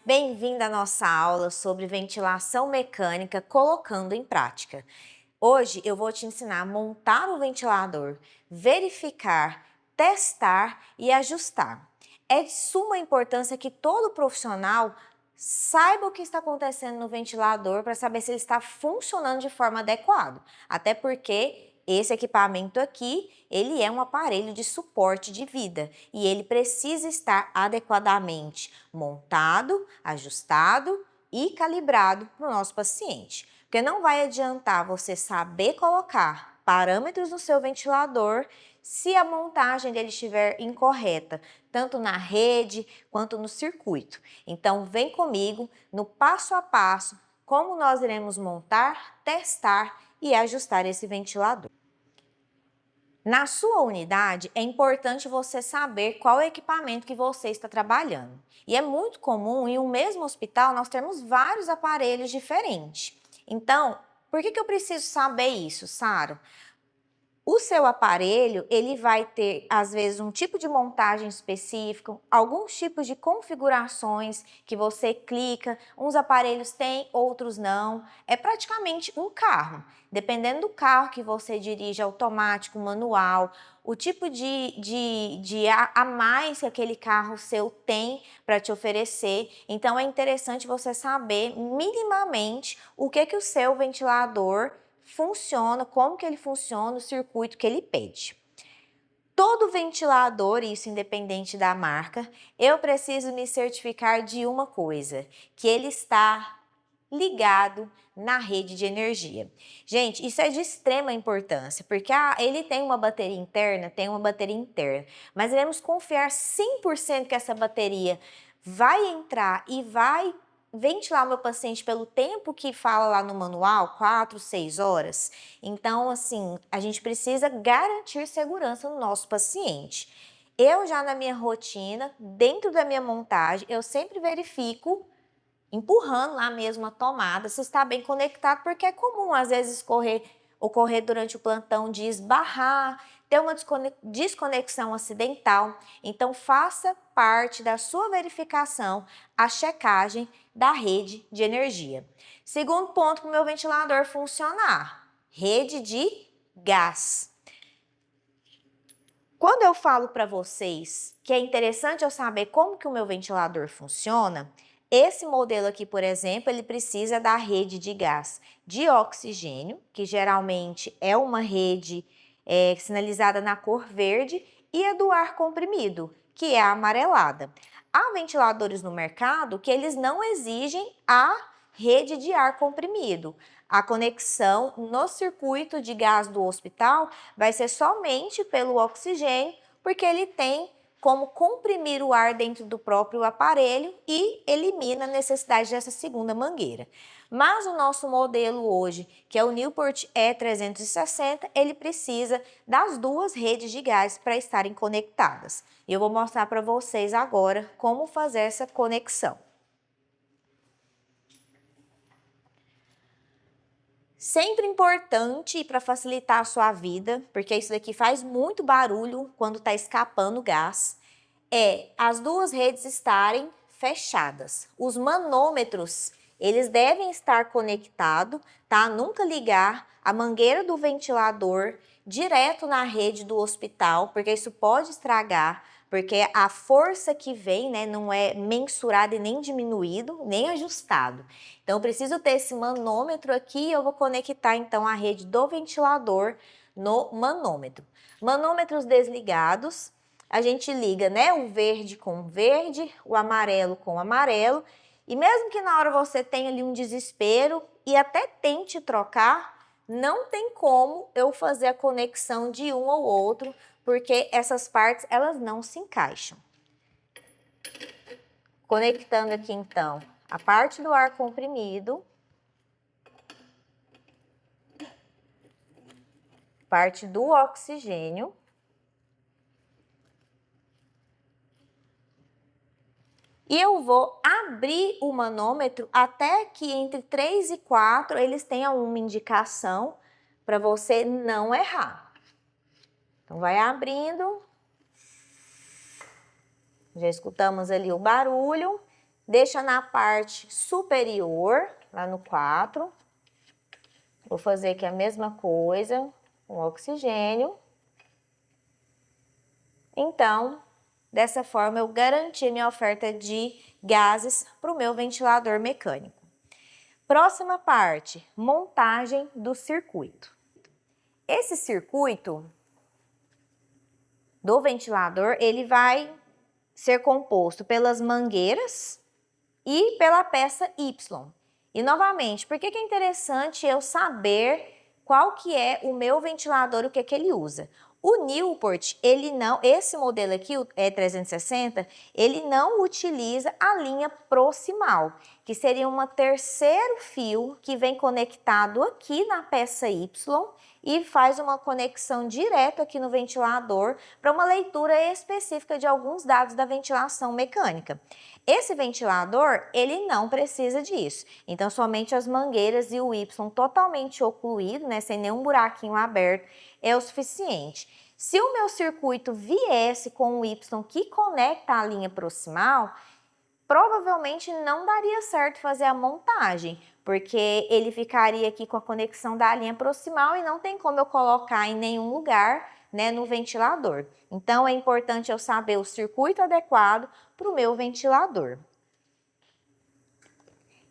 Bem-vindo à nossa aula sobre ventilação mecânica colocando em prática. Hoje eu vou te ensinar a montar o ventilador, verificar, testar e ajustar. É de suma importância que todo profissional saiba o que está acontecendo no ventilador para saber se ele está funcionando de forma adequada. Até porque esse equipamento aqui, ele é um aparelho de suporte de vida e ele precisa estar adequadamente montado, ajustado e calibrado para o nosso paciente. Porque não vai adiantar você saber colocar parâmetros no seu ventilador se a montagem dele estiver incorreta, tanto na rede quanto no circuito. Então, vem comigo no passo a passo como nós iremos montar, testar e ajustar esse ventilador. Na sua unidade, é importante você saber qual equipamento que você está trabalhando. E é muito comum em um mesmo hospital nós termos vários aparelhos diferentes. Então, por que eu preciso saber isso, Sara? O seu aparelho, ele vai ter, às vezes, um tipo de montagem específico, alguns tipos de configurações que você clica, uns aparelhos têm, outros não. É praticamente um carro. Dependendo do carro que você dirige, automático, manual, o tipo de a mais que aquele carro seu tem para te oferecer. Então, é interessante você saber minimamente o que o seu ventilador funciona, como que ele funciona, o circuito que ele pede. Todo ventilador, isso independente da marca, eu preciso me certificar de uma coisa, que ele está ligado na rede de energia. Gente, isso é de extrema importância, porque ele tem uma bateria interna, mas iremos confiar 100% que essa bateria vai entrar e vai ventilar o meu paciente pelo tempo que fala lá no manual, 4, 6 horas. Então, assim, a gente precisa garantir segurança no nosso paciente. Eu já na minha rotina, dentro da minha montagem, eu sempre verifico empurrando lá mesmo a tomada, se está bem conectado, porque é comum às vezes ocorrer durante o plantão de esbarrar, ter uma desconexão acidental. Então, faça parte da sua verificação a checagem da rede de energia. Segundo ponto para o meu ventilador funcionar, rede de gás. Quando eu falo para vocês que é interessante eu saber como que o meu ventilador funciona, esse modelo aqui, por exemplo, ele precisa da rede de gás de oxigênio, que geralmente é uma rede sinalizada na cor verde, e a do ar comprimido, que é a amarelada. Há ventiladores no mercado que eles não exigem a rede de ar comprimido. A conexão no circuito de gás do hospital vai ser somente pelo oxigênio, porque ele tem como comprimir o ar dentro do próprio aparelho e elimina a necessidade dessa segunda mangueira. Mas o nosso modelo hoje, que é o Newport E360, ele precisa das duas redes de gás para estarem conectadas. E eu vou mostrar para vocês agora como fazer essa conexão. Sempre importante para facilitar a sua vida, porque isso daqui faz muito barulho quando está escapando gás, é as duas redes estarem fechadas. Os manômetros, eles devem estar conectados, tá? Nunca ligar a mangueira do ventilador direto na rede do hospital, porque isso pode estragar, porque a força que vem, né, não é mensurada e nem diminuído, nem ajustado. Então, eu preciso ter esse manômetro aqui e eu vou conectar, então, a rede do ventilador no manômetro. Manômetros desligados, a gente liga, né, o verde com o verde, o amarelo com o amarelo, e mesmo que na hora você tenha ali um desespero e até tente trocar, não tem como eu fazer a conexão de um ou outro, porque essas partes, elas não se encaixam. Conectando aqui, então, a parte do ar comprimido, parte do oxigênio, e eu vou abrir o manômetro até que entre 3 e 4 eles tenham uma indicação para você não errar. Então, vai abrindo. Já escutamos ali o barulho. deixa na parte superior, lá no 4. Vou fazer aqui a mesma coisa com oxigênio. Então, dessa forma, eu garanti minha oferta de gases para o meu ventilador mecânico. Próxima parte, montagem do circuito. Esse circuito do ventilador, ele vai ser composto pelas mangueiras e pela peça Y. E novamente, por que é interessante eu saber qual que é o meu ventilador, o que é que ele usa? O Newport, esse modelo aqui, o E360, ele não utiliza a linha proximal, que seria um terceiro fio que vem conectado aqui na peça Y e faz uma conexão direta aqui no ventilador para uma leitura específica de alguns dados da ventilação mecânica. Esse ventilador, ele não precisa disso. Então, somente as mangueiras e o Y totalmente ocluído, né, sem nenhum buraquinho aberto, é o suficiente. Se o meu circuito viesse com o Y que conecta a linha proximal, provavelmente não daria certo fazer a montagem, porque ele ficaria aqui com a conexão da linha proximal e não tem como eu colocar em nenhum lugar, né, no ventilador. Então, é importante eu saber o circuito adequado para o meu ventilador.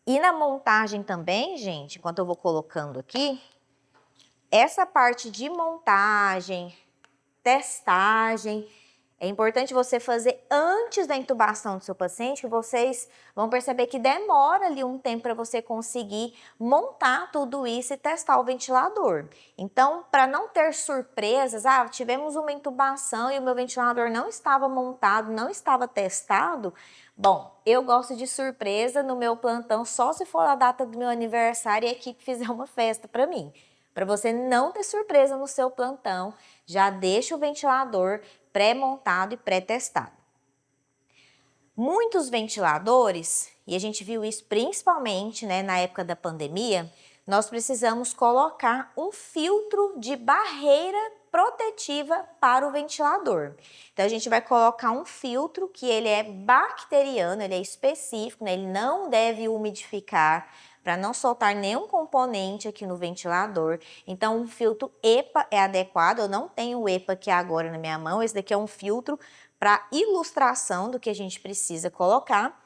E na montagem também, gente, enquanto eu vou colocando aqui, essa parte de montagem, testagem, é importante você fazer antes da intubação do seu paciente, que vocês vão perceber que demora ali um tempo para você conseguir montar tudo isso e testar o ventilador. Então, para não ter surpresas, tivemos uma intubação e o meu ventilador não estava montado, não estava testado. Bom, eu gosto de surpresa no meu plantão só se for a data do meu aniversário e a equipe fizer uma festa para mim. Para você não ter surpresa no seu plantão, já deixa o ventilador pré-montado e pré-testado. Muitos ventiladores, e a gente viu isso principalmente, né, na época da pandemia, nós precisamos colocar um filtro de barreira protetiva para o ventilador. Então, a gente vai colocar um filtro que ele é bacteriano, ele é específico, né, ele não deve umidificar, para não soltar nenhum componente aqui no ventilador. Então, um filtro EPA é adequado. Eu não tenho o EPA aqui agora na minha mão. Esse daqui é um filtro para ilustração do que a gente precisa colocar.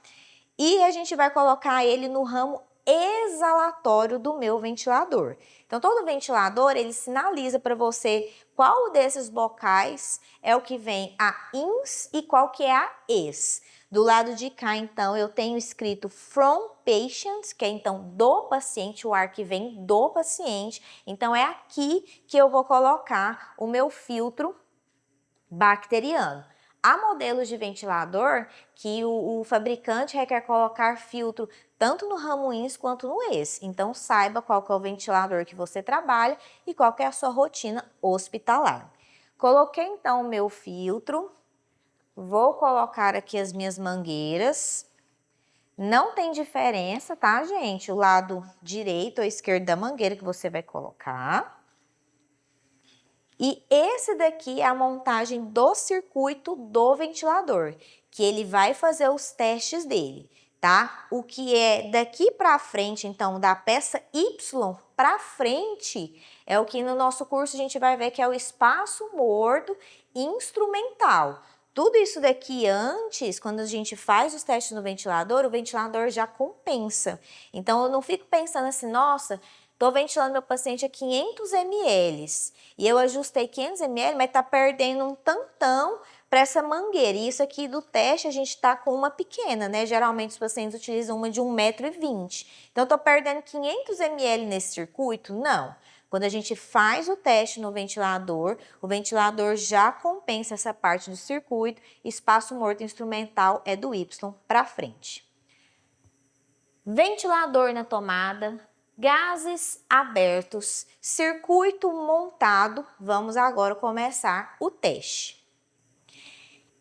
E a gente vai colocar ele no ramo exalatório do meu ventilador. Então, todo ventilador, ele sinaliza para você qual desses bocais é o que vem a ins e qual que é a ex. Do lado de cá, então, eu tenho escrito from patient, que é então do paciente, o ar que vem do paciente. Então, é aqui que eu vou colocar o meu filtro bacteriano. Há modelos de ventilador que o fabricante requer colocar filtro tanto no ramo ins quanto no ex. Então, saiba qual que é o ventilador que você trabalha e qual que é a sua rotina hospitalar. Coloquei, então, o meu filtro. Vou colocar aqui as minhas mangueiras. Não tem diferença, tá, gente? O lado direito ou esquerdo da mangueira que você vai colocar. E esse daqui é a montagem do circuito do ventilador, que ele vai fazer os testes dele, tá? O que é daqui para frente, então, da peça Y para frente, é o que no nosso curso a gente vai ver que é o espaço morto instrumental. Tudo isso daqui antes, quando a gente faz os testes no ventilador, o ventilador já compensa. Então, eu não fico pensando assim, nossa, estou ventilando meu paciente a 500 ml e eu ajustei 500 ml, mas está perdendo um tantão para essa mangueira. E isso aqui do teste a gente está com uma pequena, né? Geralmente os pacientes utilizam uma de 1,20 m. Então, estou perdendo 500 ml nesse circuito? Não. Quando a gente faz o teste no ventilador, o ventilador já compensa essa parte do circuito, espaço morto instrumental é do Y para frente. Ventilador na tomada, gases abertos, circuito montado, vamos agora começar o teste.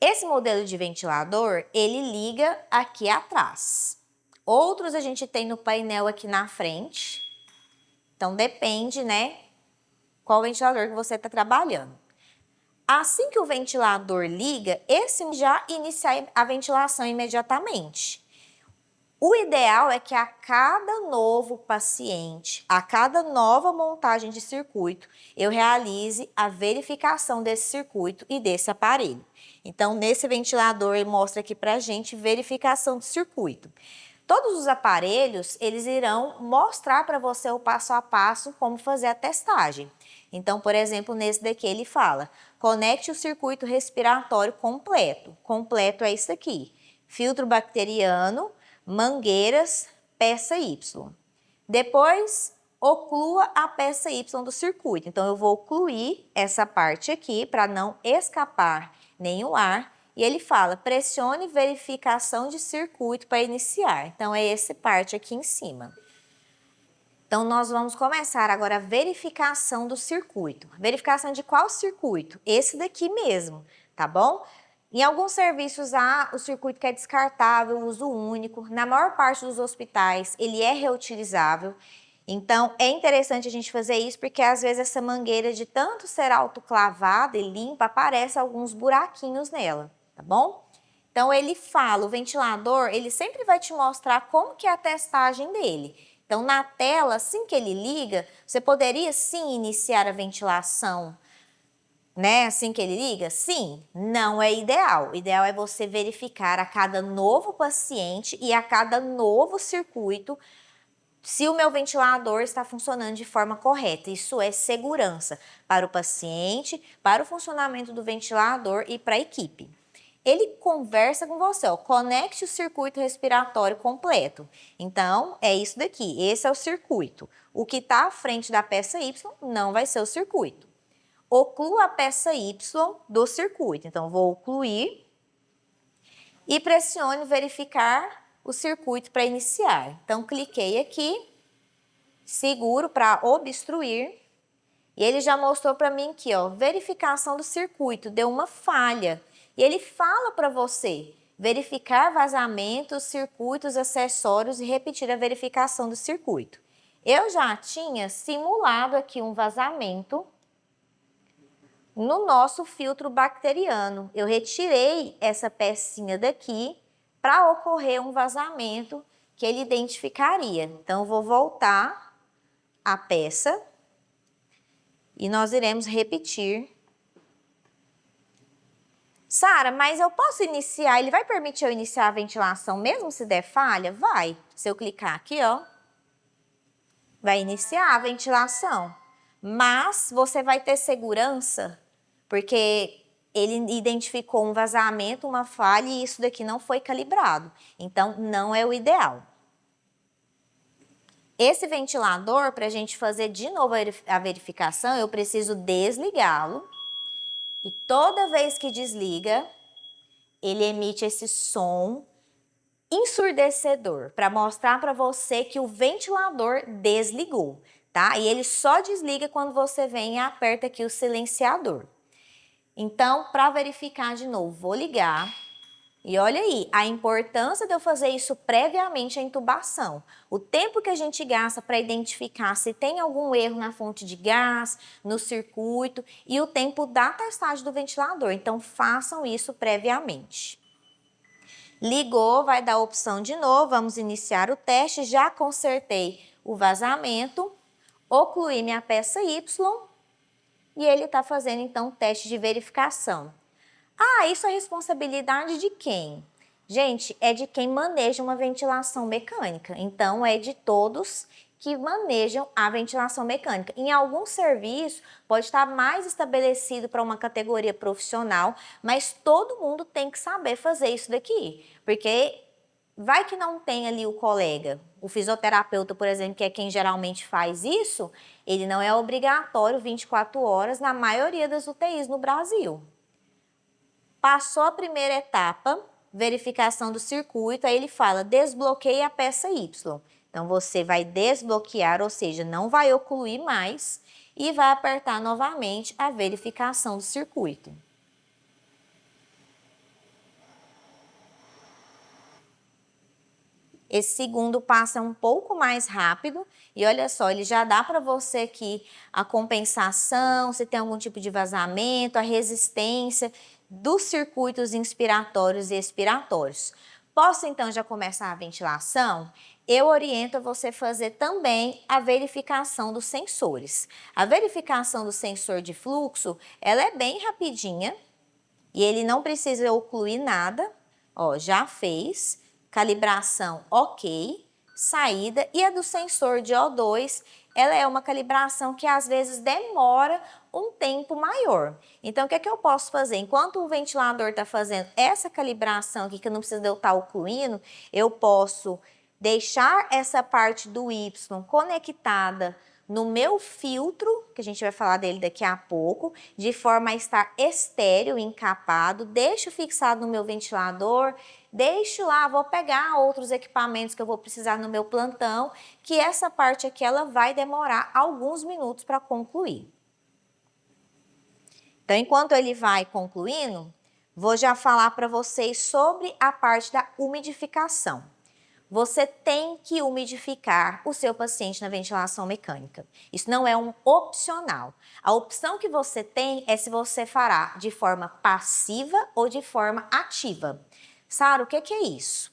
Esse modelo de ventilador, ele liga aqui atrás. Outros a gente tem no painel aqui na frente. Então, depende, né, qual ventilador que você está trabalhando. Assim que o ventilador liga, esse já inicia a ventilação imediatamente. O ideal é que a cada novo paciente, a cada nova montagem de circuito, eu realize a verificação desse circuito e desse aparelho. Então, nesse ventilador, ele mostra aqui pra gente verificação do circuito. Todos os aparelhos, eles irão mostrar para você o passo a passo como fazer a testagem. Então, por exemplo, nesse daqui ele fala, conecte o circuito respiratório completo. Completo é isso aqui, filtro bacteriano, mangueiras, peça Y. Depois, oclua a peça Y do circuito. Então, eu vou ocluir essa parte aqui para não escapar nenhum ar. E ele fala, pressione verificação de circuito para iniciar. Então, é essa parte aqui em cima. Então, nós vamos começar agora a verificação do circuito. Verificação de qual circuito? Esse daqui mesmo, tá bom? Em alguns serviços há o circuito que é descartável, uso único. Na maior parte dos hospitais, ele é reutilizável. Então, é interessante a gente fazer isso, porque às vezes essa mangueira, de tanto ser autoclavada e limpa, aparece alguns buraquinhos nela, tá bom? Então, ele fala, o ventilador, ele sempre vai te mostrar como que é a testagem dele. Então, na tela, assim que ele liga, você poderia sim iniciar a ventilação, né? Assim que ele liga? Sim, não é ideal. O ideal é você verificar a cada novo paciente e a cada novo circuito se o meu ventilador está funcionando de forma correta. Isso é segurança para o paciente, para o funcionamento do ventilador e para a equipe. Ele conversa com você, ó, conecte o circuito respiratório completo. Então, é isso daqui, esse é o circuito. O que está à frente da peça Y não vai ser o circuito. Oclua a peça Y do circuito. Então, vou ocluir e pressione verificar o circuito para iniciar. Então, cliquei aqui, seguro para obstruir. E ele já mostrou para mim aqui, ó, verificação do circuito, deu uma falha. E ele fala para você verificar vazamentos, circuitos, acessórios e repetir a verificação do circuito. Eu já tinha simulado aqui um vazamento no nosso filtro bacteriano. Eu retirei essa pecinha daqui para ocorrer um vazamento que ele identificaria. Então, eu vou voltar a peça e nós iremos repetir. Sara, mas eu posso iniciar, ele vai permitir eu iniciar a ventilação mesmo se der falha? Vai. Se eu clicar aqui, ó, vai iniciar a ventilação. Mas você vai ter segurança, porque ele identificou um vazamento, uma falha, e isso daqui não foi calibrado. Então, não é o ideal. Esse ventilador, para a gente fazer de novo a verificação, eu preciso desligá-lo. E toda vez que desliga, ele emite esse som ensurdecedor para mostrar para você que o ventilador desligou, tá? E ele só desliga quando você vem e aperta aqui o silenciador. Então, para verificar de novo, vou ligar. E olha aí, a importância de eu fazer isso previamente à intubação. O tempo que a gente gasta para identificar se tem algum erro na fonte de gás, no circuito e o tempo da testagem do ventilador. Então, façam isso previamente. Ligou, vai dar a opção de novo, vamos iniciar o teste. Já consertei o vazamento, ocluí minha peça Y e ele está fazendo então o teste de verificação. Ah, isso é responsabilidade de quem? Gente, é de quem maneja uma ventilação mecânica. Então, é de todos que manejam a ventilação mecânica. Em algum serviço, pode estar mais estabelecido para uma categoria profissional, mas todo mundo tem que saber fazer isso daqui. Porque vai que não tem ali o colega. O fisioterapeuta, por exemplo, que é quem geralmente faz isso, ele não é obrigatório 24 horas na maioria das UTIs no Brasil. Passou a primeira etapa, verificação do circuito, aí ele fala, desbloqueie a peça Y. Então, você vai desbloquear, ou seja, não vai ocluir mais e vai apertar novamente a verificação do circuito. Esse segundo passo é um pouco mais rápido e olha só, ele já dá para você aqui a compensação, se tem algum tipo de vazamento, a resistência dos circuitos inspiratórios e expiratórios. Posso então já começar a ventilação? Eu oriento você fazer também a verificação dos sensores. A verificação do sensor de fluxo, ela é bem rapidinha e ele não precisa ocluir nada. Ó, já fez, calibração ok, saída. E a do sensor de O2, ela é uma calibração que às vezes demora um tempo maior. Então, o que é que eu posso fazer? Enquanto o ventilador está fazendo essa calibração aqui, que não precisa de eu estar ocluindo, eu posso deixar essa parte do Y conectada no meu filtro, que a gente vai falar dele daqui a pouco, de forma a estar estéreo, encapado, deixo fixado no meu ventilador, deixo lá, vou pegar outros equipamentos que eu vou precisar no meu plantão, que essa parte aqui ela vai demorar alguns minutos para concluir. Então, enquanto ele vai concluindo, vou já falar para vocês sobre a parte da umidificação. Você tem que umidificar o seu paciente na ventilação mecânica. Isso não é um opcional. A opção que você tem é se você fará de forma passiva ou de forma ativa. Sara, o que é isso?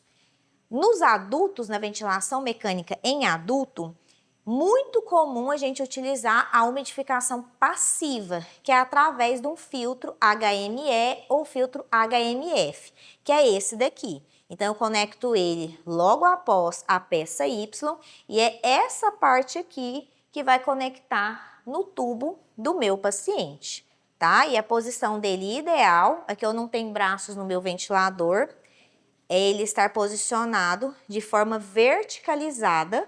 Nos adultos, na ventilação mecânica em adulto, muito comum a gente utilizar a umidificação passiva, que é através de um filtro HME ou filtro HMF, que é esse daqui. Então, eu conecto ele logo após a peça Y e é essa parte aqui que vai conectar no tubo do meu paciente, tá? E a posição dele ideal, aqui eu não tenho braços no meu ventilador, é ele estar posicionado de forma verticalizada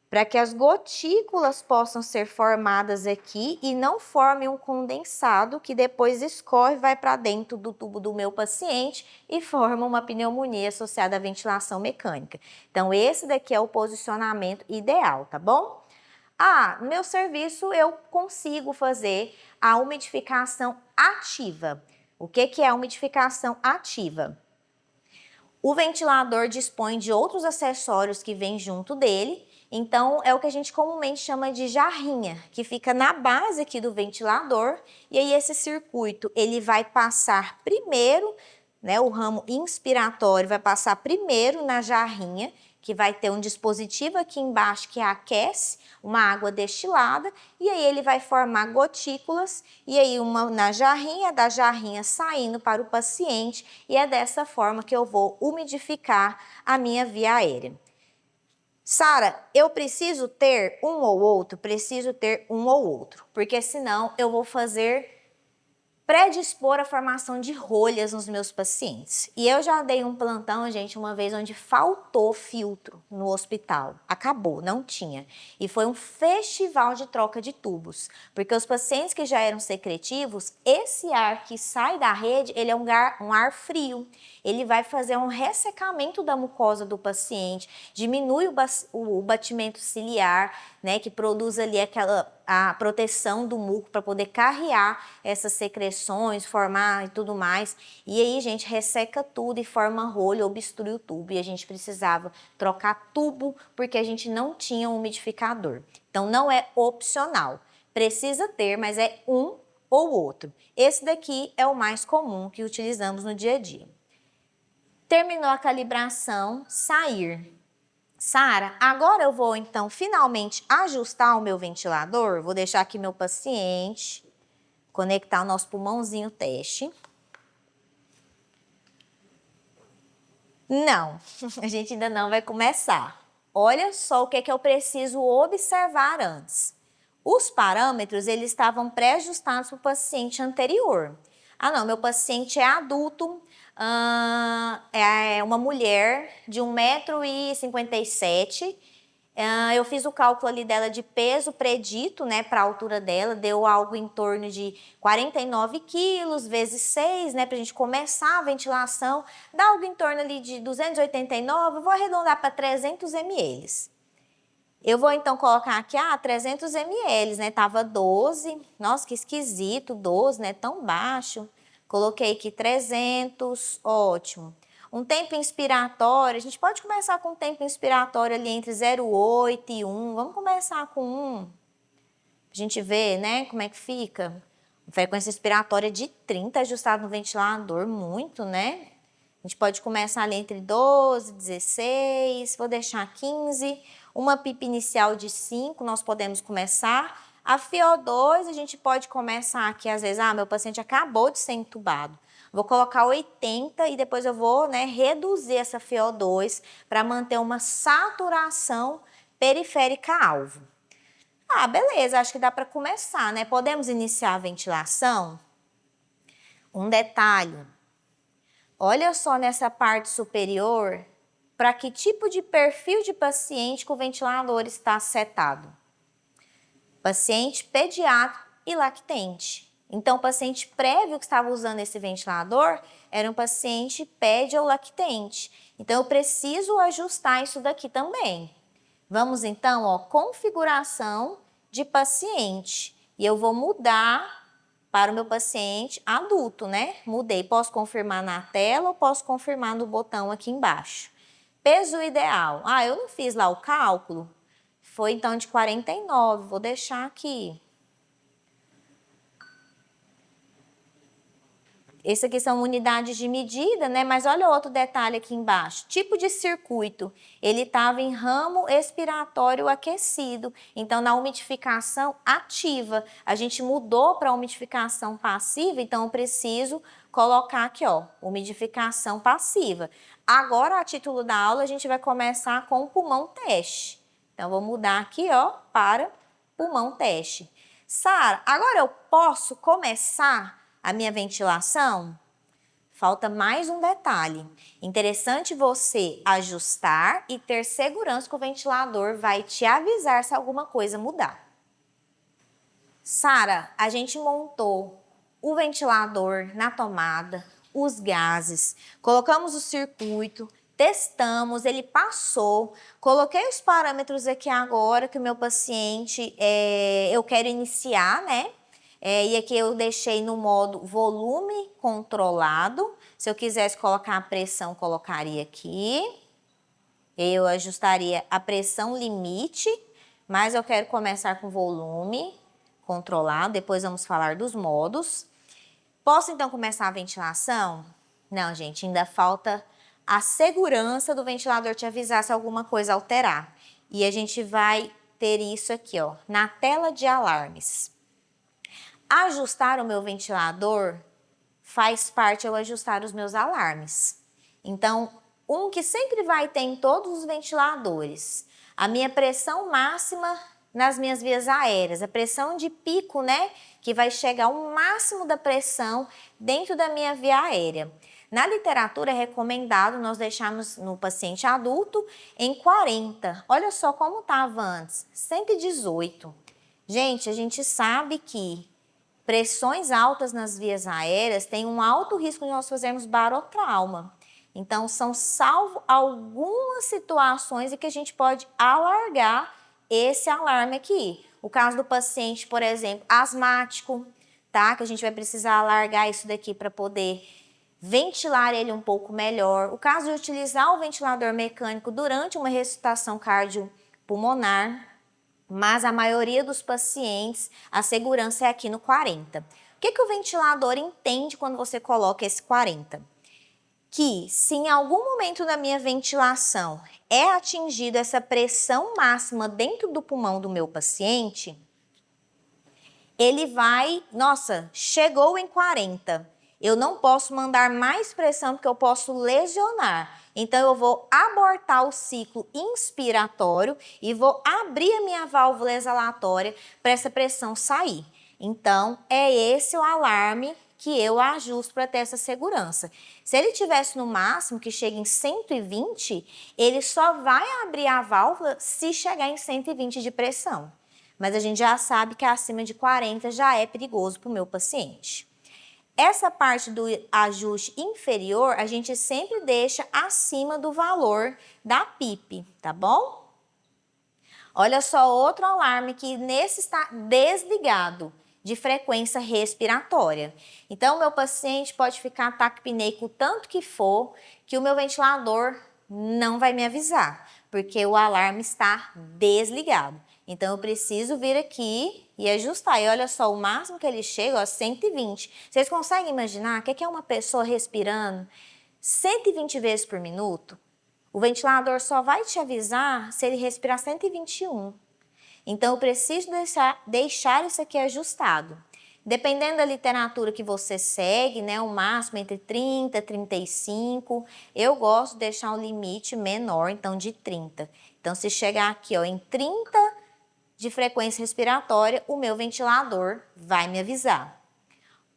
para que as gotículas possam ser formadas aqui e não formem um condensado que depois escorre e vai para dentro do tubo do meu paciente e forma uma pneumonia associada à ventilação mecânica. Então, esse daqui é o posicionamento ideal, tá bom? Ah, no meu serviço eu consigo fazer a umidificação ativa. O que é a umidificação ativa? O ventilador dispõe de outros acessórios que vêm junto dele, então é o que a gente comumente chama de jarrinha, que fica na base aqui do ventilador, e aí esse circuito ele vai passar primeiro, né, o ramo inspiratório vai passar primeiro na jarrinha, que vai ter um dispositivo aqui embaixo que aquece uma água destilada, e aí ele vai formar gotículas, e aí uma na jarrinha, da jarrinha saindo para o paciente, e é dessa forma que eu vou umidificar a minha via aérea. Sara, eu preciso ter um ou outro? Preciso ter um ou outro, porque senão eu vou predispor a formação de rolhas nos meus pacientes. E eu já dei um plantão, gente, uma vez onde faltou filtro no hospital. Acabou, não tinha. E foi um festival de troca de tubos, porque os pacientes que já eram secretivos, esse ar que sai da rede, ele é um ar frio. Ele vai fazer um ressecamento da mucosa do paciente, diminui o batimento ciliar, né, que produz ali a proteção do muco para poder carrear essas secreções, formar e tudo mais. E aí, gente, resseca tudo e forma rolha, obstrui o tubo. E a gente precisava trocar tubo porque a gente não tinha um umidificador. Então, não é opcional. Precisa ter, mas é um ou outro. Esse daqui é o mais comum que utilizamos no dia a dia. Terminou a calibração, sair. Sara, agora eu vou então finalmente ajustar o meu ventilador. Vou deixar aqui meu paciente, conectar o nosso pulmãozinho teste. Não, a gente ainda não vai começar. Olha só o que é que eu preciso observar antes. Os parâmetros, eles estavam pré-ajustados para o paciente anterior. Ah, não, meu paciente é adulto, é uma mulher de 1,57 m. Eu fiz o cálculo ali dela de peso predito, né, para a altura dela, deu algo em torno de 49 quilos vezes 6, né, para a gente começar a ventilação, dá algo em torno ali de 289, eu vou arredondar para 300 ml. Eu vou então colocar aqui, 300 ml, né, tava 12, nossa, que esquisito, 12, né, tão baixo. Coloquei aqui 300, ótimo. Um tempo inspiratório, a gente pode começar com um tempo inspiratório ali entre 0,8 e 1. Vamos começar com 1. A gente ver, né, como é que fica. Frequência inspiratória de 30 ajustado no ventilador, muito, né? A gente pode começar ali entre 12, 16, vou deixar 15. Uma PIP inicial de 5, nós podemos começar. A FiO2, a gente pode começar aqui, às vezes, meu paciente acabou de ser entubado. Vou colocar 80 e depois eu vou, reduzir essa FiO2 para manter uma saturação periférica alvo. Beleza, acho que dá para começar, né? Podemos iniciar a ventilação? Um detalhe, olha só nessa parte superior, para que tipo de perfil de paciente que o ventilador está setado. Paciente pediátrico e lactente. Então, o paciente prévio que estava usando esse ventilador era um paciente pedi ou lactente. Então, eu preciso ajustar isso daqui também. Vamos então, configuração de paciente. E eu vou mudar para o meu paciente adulto, né? Mudei. Posso confirmar na tela ou posso confirmar no botão aqui embaixo. Peso ideal. Eu não fiz lá o cálculo. Foi então de 49. Vou deixar aqui. Esse aqui são unidades de medida, né? Mas olha outro detalhe aqui embaixo. Tipo de circuito. Ele estava em ramo expiratório aquecido. Então, na umidificação ativa, a gente mudou para umidificação passiva. Então, eu preciso colocar aqui, umidificação passiva. Agora, a título da aula, a gente vai começar com o pulmão teste. Então, vou mudar aqui, para pulmão teste. Sara, agora eu posso começar a minha ventilação? Falta mais um detalhe. Interessante você ajustar e ter segurança que o ventilador vai te avisar se alguma coisa mudar. Sara, a gente montou o ventilador na tomada, os gases, colocamos o circuito, testamos, ele passou, coloquei os parâmetros aqui agora que o meu paciente, eu quero iniciar, né? E aqui eu deixei no modo volume controlado. Se eu quisesse colocar a pressão, colocaria aqui. Eu ajustaria a pressão limite, mas eu quero começar com volume controlado. Depois vamos falar dos modos. Posso então começar a ventilação? Não, gente, ainda falta a segurança do ventilador te avisar se alguma coisa alterar. E a gente vai ter isso aqui, na tela de alarmes. Ajustar o meu ventilador faz parte eu ajustar os meus alarmes. Então, um que sempre vai ter em todos os ventiladores, a minha pressão máxima nas minhas vias aéreas, a pressão de pico, né, que vai chegar ao máximo da pressão dentro da minha via aérea. Na literatura é recomendado nós deixarmos no paciente adulto em 40. Olha só como estava antes, 118. Gente, a gente sabe que pressões altas nas vias aéreas têm um alto risco de nós fazermos barotrauma. Então, são salvo algumas situações em que a gente pode alargar esse alarme aqui. O caso do paciente, por exemplo, asmático, tá? Que a gente vai precisar alargar isso daqui para poder ventilar ele um pouco melhor. O caso de utilizar o ventilador mecânico durante uma ressuscitação cardiopulmonar. Mas a maioria dos pacientes, a segurança é aqui no 40. O que o ventilador entende quando você coloca esse 40? Que se em algum momento da minha ventilação é atingida essa pressão máxima dentro do pulmão do meu paciente, ele vai, chegou em 40. Eu não posso mandar mais pressão porque eu posso lesionar. Então, eu vou abortar o ciclo inspiratório e vou abrir a minha válvula exalatória para essa pressão sair. Então, é esse o alarme que eu ajusto para ter essa segurança. Se ele tivesse no máximo, que chega em 120, ele só vai abrir a válvula se chegar em 120 de pressão. Mas a gente já sabe que acima de 40 já é perigoso para o meu paciente. Essa parte do ajuste inferior, a gente sempre deixa acima do valor da PIP, tá bom? Olha só outro alarme que nesse está desligado, de frequência respiratória. Então, o meu paciente pode ficar taquipneico o tanto que for, que o meu ventilador não vai me avisar, porque o alarme está desligado. Então, eu preciso vir aqui e ajustar. E olha só, o máximo que ele chega, 120. Vocês conseguem imaginar o que é uma pessoa respirando 120 vezes por minuto, o ventilador só vai te avisar se ele respirar 121. Então, eu preciso deixar isso aqui ajustado. Dependendo da literatura que você segue, né, o máximo entre 30 e 35, eu gosto de deixar um limite menor, então de 30. Então, se chegar aqui ó, em 30 de frequência respiratória, o meu ventilador vai me avisar.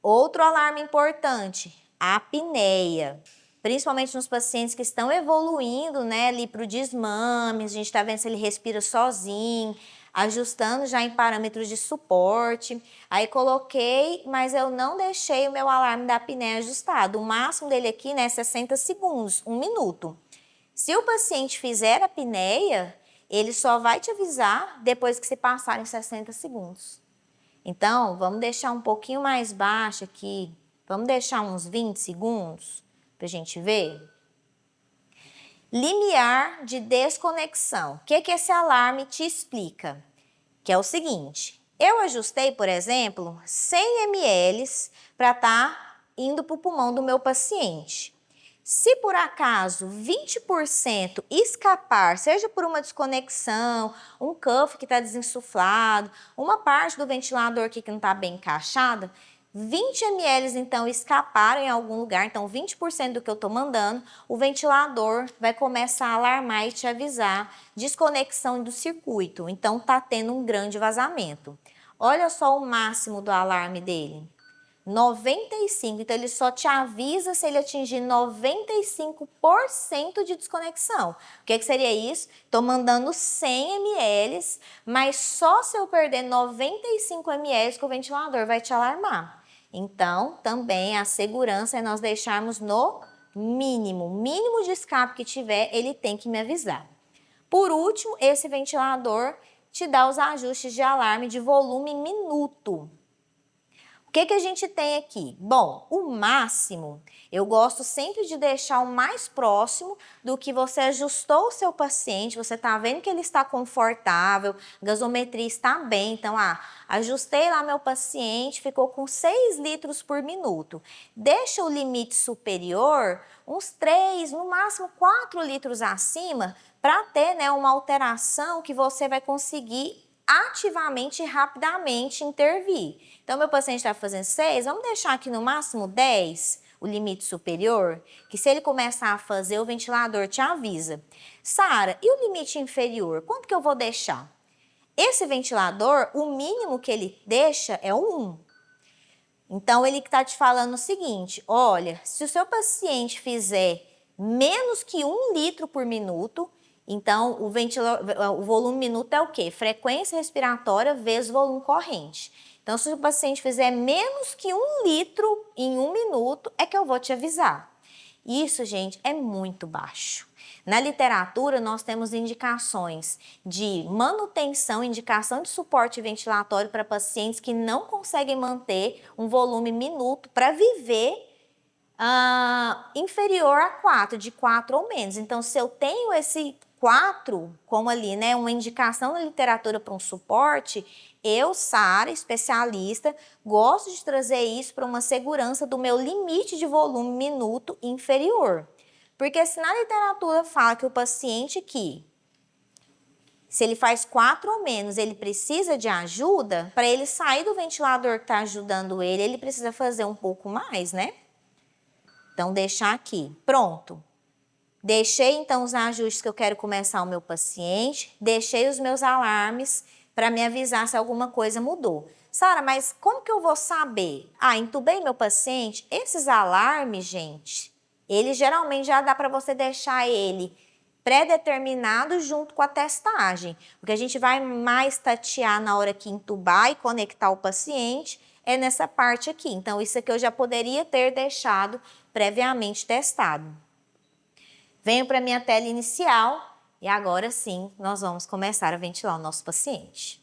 Outro alarme importante, a apneia. Principalmente nos pacientes que estão evoluindo, né, ali para o desmame, a gente está vendo se ele respira sozinho, ajustando já em parâmetros de suporte. Aí coloquei, mas eu não deixei o meu alarme da apneia ajustado. O máximo dele aqui, né, é 60 segundos, 1 minuto. Se o paciente fizer a apneia, ele só vai te avisar depois que se passarem 60 segundos. Então, vamos deixar um pouquinho mais baixo aqui. Vamos deixar uns 20 segundos para a gente ver. Limiar de desconexão. O que esse alarme te explica? Que é o seguinte, eu ajustei, por exemplo, 100 ml para estar indo para o pulmão do meu paciente. Se por acaso 20% escapar, seja por uma desconexão, um cuff que está desinsuflado, uma parte do ventilador aqui que não está bem encaixada, 20 ml então escaparam em algum lugar, então 20% do que eu estou mandando, o ventilador vai começar a alarmar e te avisar desconexão do circuito, então está tendo um grande vazamento. Olha só o máximo do alarme dele. 95, então ele só te avisa se ele atingir 95% de desconexão. O que seria isso? Estou mandando 100 ml, mas só se eu perder 95 ml que o ventilador vai te alarmar. Então, também a segurança é nós deixarmos no mínimo. O mínimo de escape que tiver, ele tem que me avisar. Por último, esse ventilador te dá os ajustes de alarme de volume minuto. O que a gente tem aqui? Bom, o máximo, eu gosto sempre de deixar o mais próximo do que você ajustou o seu paciente, você está vendo que ele está confortável, gasometria está bem, então, ajustei lá meu paciente, ficou com 6 litros por minuto. Deixa o limite superior, uns 3, no máximo 4 litros acima, para ter, né, uma alteração que você vai conseguir ativamente e rapidamente intervir. Então, meu paciente está fazendo 6, vamos deixar aqui no máximo 10, o limite superior, que se ele começar a fazer, o ventilador te avisa. Sara, e o limite inferior? Quanto que eu vou deixar? Esse ventilador, o mínimo que ele deixa é o 1. Então, ele está te falando o seguinte, olha, se o seu paciente fizer menos que 1 litro por minuto, então, o volume minuto é o quê? Frequência respiratória vezes volume corrente. Então, se o paciente fizer menos que 1 litro em 1 minuto, é que eu vou te avisar. Isso, gente, é muito baixo. Na literatura, nós temos indicações de manutenção, indicação de suporte ventilatório para pacientes que não conseguem manter um volume minuto para viver inferior a 4, de 4 ou menos. Então, se eu tenho esse 4, como ali, né, uma indicação na literatura para um suporte, eu, Sara, especialista, gosto de trazer isso para uma segurança do meu limite de volume minuto inferior. Porque se na literatura fala que o paciente que, se ele faz 4 ou menos, ele precisa de ajuda, para ele sair do ventilador que está ajudando ele precisa fazer um pouco mais, né? Então, deixar aqui. Pronto. Deixei, então, os ajustes que eu quero começar o meu paciente, deixei os meus alarmes para me avisar se alguma coisa mudou. Sara, mas como que eu vou saber? Entubei meu paciente? Esses alarmes, gente, ele geralmente já dá para você deixar ele pré-determinado junto com a testagem. O que a gente vai mais tatear na hora que entubar e conectar o paciente é nessa parte aqui. Então, isso aqui eu já poderia ter deixado previamente testado. Venho para a minha tela inicial e agora sim nós vamos começar a ventilar o nosso paciente.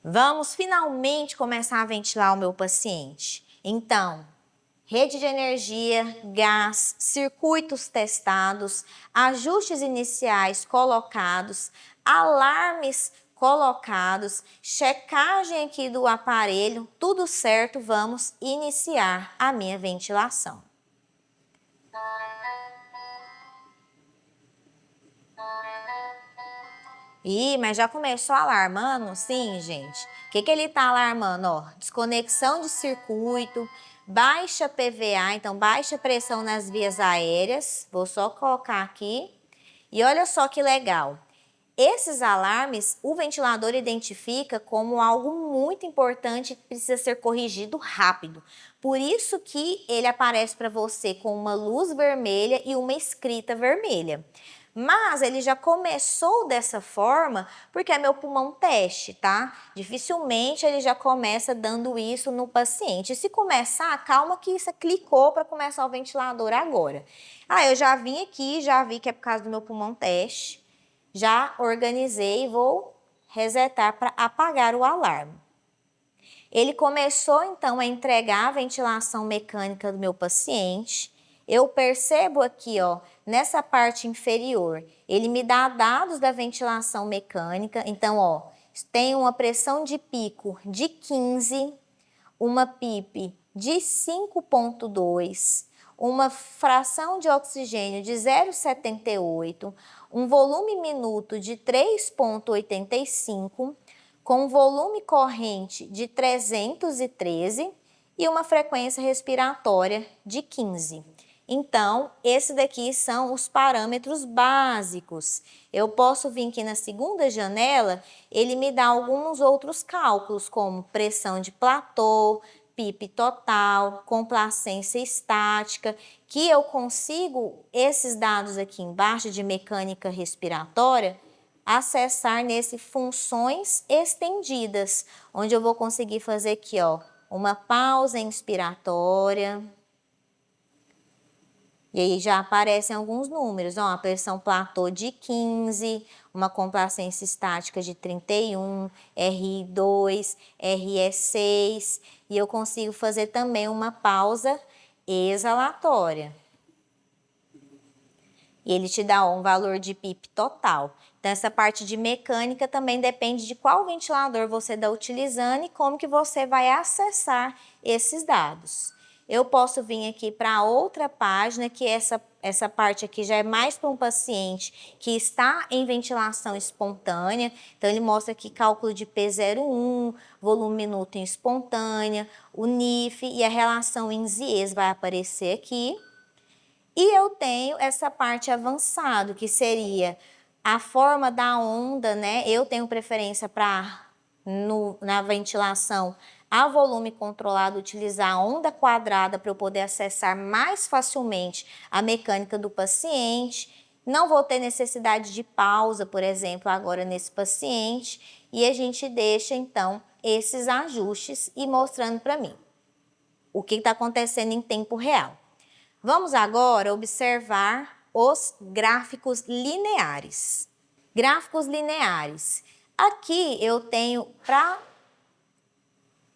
Vamos finalmente começar a ventilar o meu paciente. Então, rede de energia, gás, circuitos testados, ajustes iniciais colocados, alarmes colocados, checagem aqui do aparelho, tudo certo, vamos iniciar a minha ventilação. Ih, mas já começou alarmando? Sim, gente. O que ele está alarmando? Ó, desconexão de circuito, baixa PVA, então baixa pressão nas vias aéreas. Vou só colocar aqui. E olha só que legal. Esses alarmes, o ventilador identifica como algo muito importante que precisa ser corrigido rápido. Por isso que ele aparece para você com uma luz vermelha e uma escrita vermelha. Mas ele já começou dessa forma porque é meu pulmão teste, tá? Dificilmente ele já começa dando isso no paciente. E se começar, calma que isso clicou para começar o ventilador agora. Ah, eu já vim aqui, já vi que é por causa do meu pulmão teste. Já organizei e vou resetar para apagar o alarme. Ele começou então a entregar a ventilação mecânica do meu paciente. Eu percebo aqui, ó, nessa parte inferior, ele me dá dados da ventilação mecânica. Então, ó, tem uma pressão de pico de 15, uma PIP de 5,2, uma fração de oxigênio de 0,78, um volume minuto de 3,85, com volume corrente de 313 e uma frequência respiratória de 15. Então, esses daqui são os parâmetros básicos. Eu posso vir aqui na segunda janela, ele me dá alguns outros cálculos, como pressão de platô, PIP total, complacência estática, que eu consigo, esses dados aqui embaixo de mecânica respiratória, acessar nesse funções estendidas, onde eu vou conseguir fazer aqui, ó, uma pausa inspiratória. E aí já aparecem alguns números, ó, a pressão platô de 15, uma complacência estática de 31, RI2, RE6, e eu consigo fazer também uma pausa exalatória. E ele te dá um valor de PIP total. Então, essa parte de mecânica também depende de qual ventilador você está utilizando e como que você vai acessar esses dados. Eu posso vir aqui para outra página, que essa parte aqui já é mais para um paciente que está em ventilação espontânea. Então, ele mostra aqui cálculo de P01, volume minuto em espontânea, o NIF e a relação INS-IES vai aparecer aqui. E eu tenho essa parte avançada, que seria a forma da onda, né? Eu tenho preferência para, na ventilação a volume controlado, utilizar a onda quadrada para eu poder acessar mais facilmente a mecânica do paciente. Não vou ter necessidade de pausa, por exemplo, agora nesse paciente. E a gente deixa, então, esses ajustes e mostrando para mim o que está acontecendo em tempo real. Vamos agora observar os gráficos lineares. Gráficos lineares. Aqui eu tenho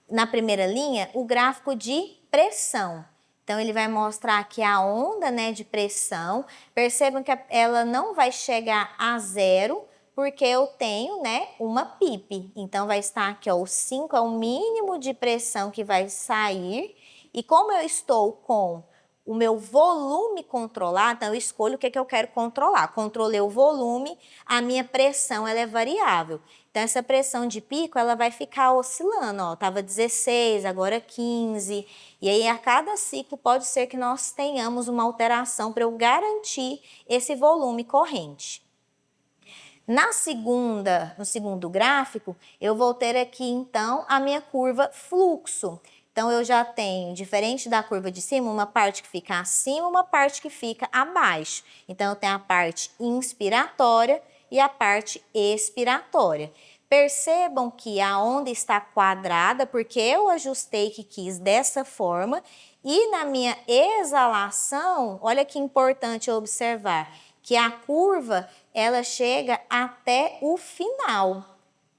na primeira linha, o gráfico de pressão. Então, ele vai mostrar aqui a onda, né, de pressão. Percebam que ela não vai chegar a zero, porque eu tenho, né, uma PIP. Então, vai estar aqui, ó, o 5 é o mínimo de pressão que vai sair. E como eu estou com o meu volume controlado, então eu escolho o que eu quero controlar. Controlei o volume, a minha pressão ela é variável. Então, essa pressão de pico, ela vai ficar oscilando, ó, estava 16, agora 15. E aí, a cada ciclo, pode ser que nós tenhamos uma alteração para eu garantir esse volume corrente. No segundo gráfico, eu vou ter aqui, então, a minha curva fluxo. Então, eu já tenho, diferente da curva de cima, uma parte que fica acima, uma parte que fica abaixo. Então, eu tenho a parte inspiratória e a parte expiratória. Percebam que a onda está quadrada, porque eu ajustei que quis dessa forma. E na minha exalação, olha que importante observar, que a curva, ela chega até o final.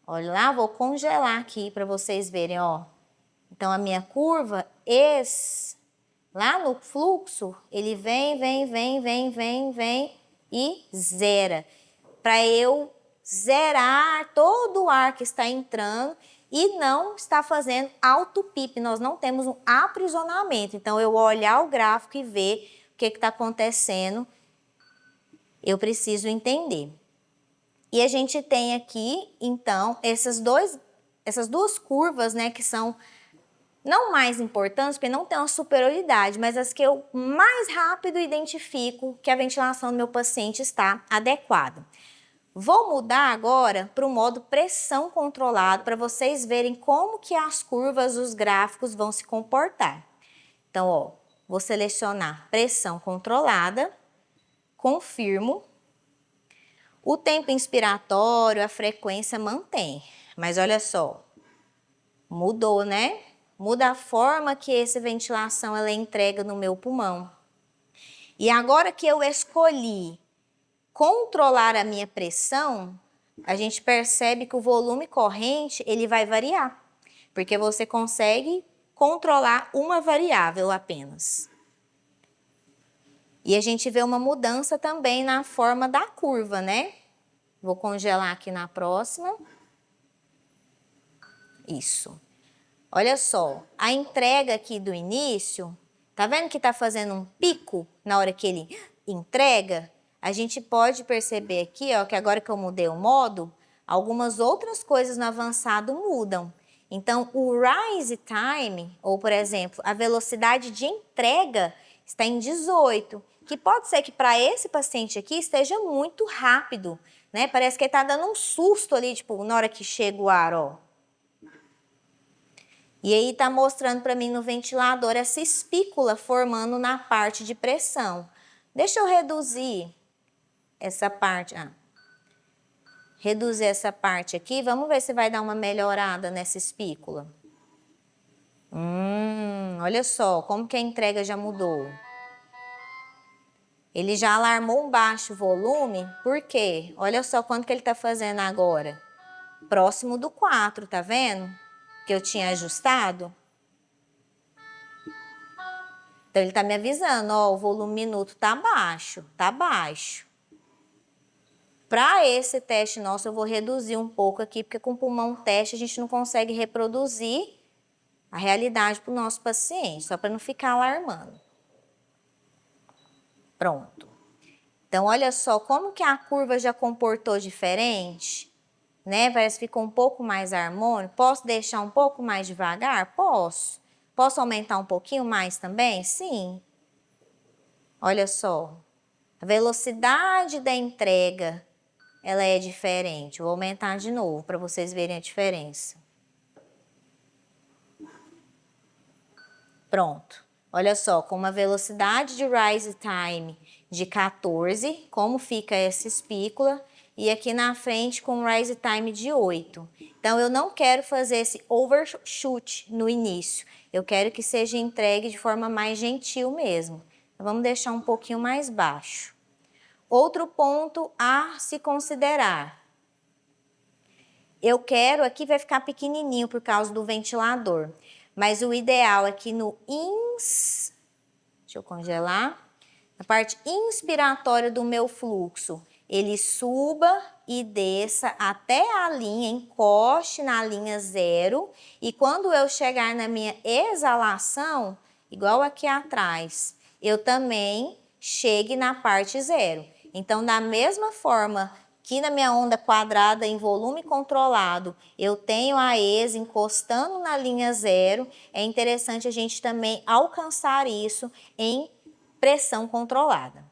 Olha lá, vou congelar aqui para vocês verem, ó. Então, a minha curva, lá no fluxo, ele vem e zera. Para eu zerar todo o ar que está entrando e não está fazendo alto PIP. Nós não temos um aprisionamento. Então, eu olhar o gráfico e ver o que está acontecendo, eu preciso entender. E a gente tem aqui, então, essas duas curvas, né, que são não mais importantes, porque não tem uma superioridade, mas as que eu mais rápido identifico que a ventilação do meu paciente está adequada. Vou mudar agora para o modo pressão controlado, para vocês verem como que as curvas, os gráficos vão se comportar. Então, ó, vou selecionar pressão controlada, confirmo. O tempo inspiratório, a frequência mantém, mas olha só, mudou, né? Muda a forma que essa ventilação ela é entregue no meu pulmão. E agora que eu escolhi controlar a minha pressão, a gente percebe que o volume corrente ele vai variar, porque você consegue controlar uma variável apenas. E a gente vê uma mudança também na forma da curva, né? Vou congelar aqui na próxima. Isso. Olha só, a entrega aqui do início, tá vendo que tá fazendo um pico na hora que ele entrega? A gente pode perceber aqui, ó, que agora que eu mudei o modo, algumas outras coisas no avançado mudam. Então, o rise time, ou por exemplo, a velocidade de entrega está em 18, que pode ser que para esse paciente aqui esteja muito rápido, né? Parece que ele tá dando um susto ali, tipo, na hora que chega o ar, ó. E aí tá mostrando para mim no ventilador essa espícula formando na parte de pressão. Deixa eu reduzir essa parte, reduzir essa parte aqui, vamos ver se vai dar uma melhorada nessa espícula. Olha só, como que a entrega já mudou. Ele já alarmou um baixo volume, por quê? Olha só quanto que ele tá fazendo agora. Próximo do 4, tá vendo? Que eu tinha ajustado. Então, ele tá me avisando, ó, o volume minuto tá baixo, tá baixo. Para esse teste nosso, eu vou reduzir um pouco aqui, porque com pulmão teste a gente não consegue reproduzir a realidade para o nosso paciente, só para não ficar alarmando. Pronto. Então, olha só como que a curva já comportou diferente, né? Parece que ficou um pouco mais harmônico. Posso deixar um pouco mais devagar? Posso. Posso aumentar um pouquinho mais também? Sim. Olha só. A velocidade da entrega, ela é diferente. Vou aumentar de novo para vocês verem a diferença. Pronto. Olha só, com uma velocidade de rise time de 14, como fica essa espícula, e aqui na frente com rise time de 8. Então, eu não quero fazer esse overshoot no início. Eu quero que seja entregue de forma mais gentil mesmo. Então, vamos deixar um pouquinho mais baixo. Outro ponto a se considerar. Eu quero, aqui vai ficar pequenininho por causa do ventilador, mas o ideal é que no deixa eu congelar, na parte inspiratória do meu fluxo, ele suba e desça até a linha, encoste na linha 0, e quando eu chegar na minha exalação, igual aqui atrás, eu também chegue na parte 0. Então, da mesma forma que na minha onda quadrada em volume controlado, eu tenho a ESA encostando na linha 0, é interessante a gente também alcançar isso em pressão controlada.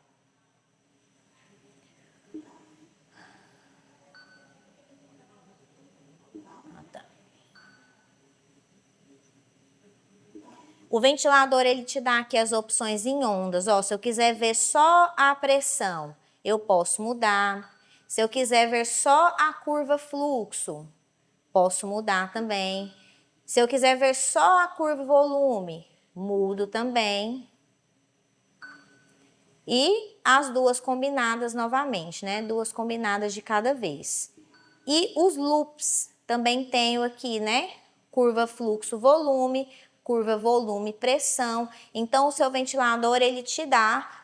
O ventilador, ele te dá aqui as opções em ondas. Ó, se eu quiser ver só a pressão, eu posso mudar. Se eu quiser ver só a curva fluxo, posso mudar também. Se eu quiser ver só a curva volume, mudo também. E as duas combinadas novamente, né? Duas combinadas de cada vez. E os loops, também tenho aqui, né? Curva fluxo volume, curva volume pressão. Então, o seu ventilador, ele te dá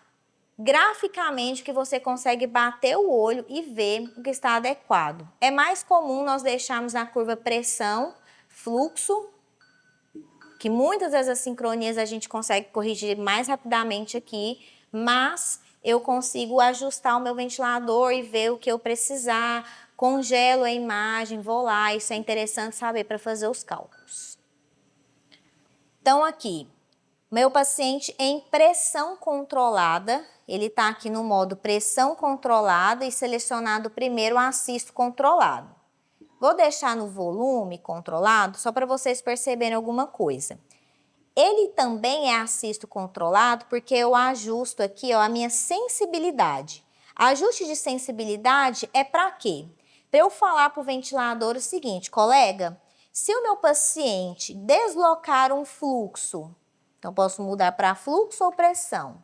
graficamente que você consegue bater o olho e ver o que está adequado. É mais comum nós deixarmos na curva pressão, fluxo, que muitas vezes as sincronias a gente consegue corrigir mais rapidamente aqui, mas eu consigo ajustar o meu ventilador e ver o que eu precisar, congelo a imagem, vou lá, isso é interessante saber para fazer os cálculos. Então aqui, meu paciente em pressão controlada, ele está aqui no modo pressão controlada e selecionado primeiro o assisto controlado. Vou deixar no volume controlado só para vocês perceberem alguma coisa. Ele também é assisto controlado porque eu ajusto aqui ó, a minha sensibilidade. Ajuste de sensibilidade é para quê? Para eu falar para o ventilador o seguinte, colega, se o meu paciente deslocar um fluxo, então posso mudar para fluxo ou pressão.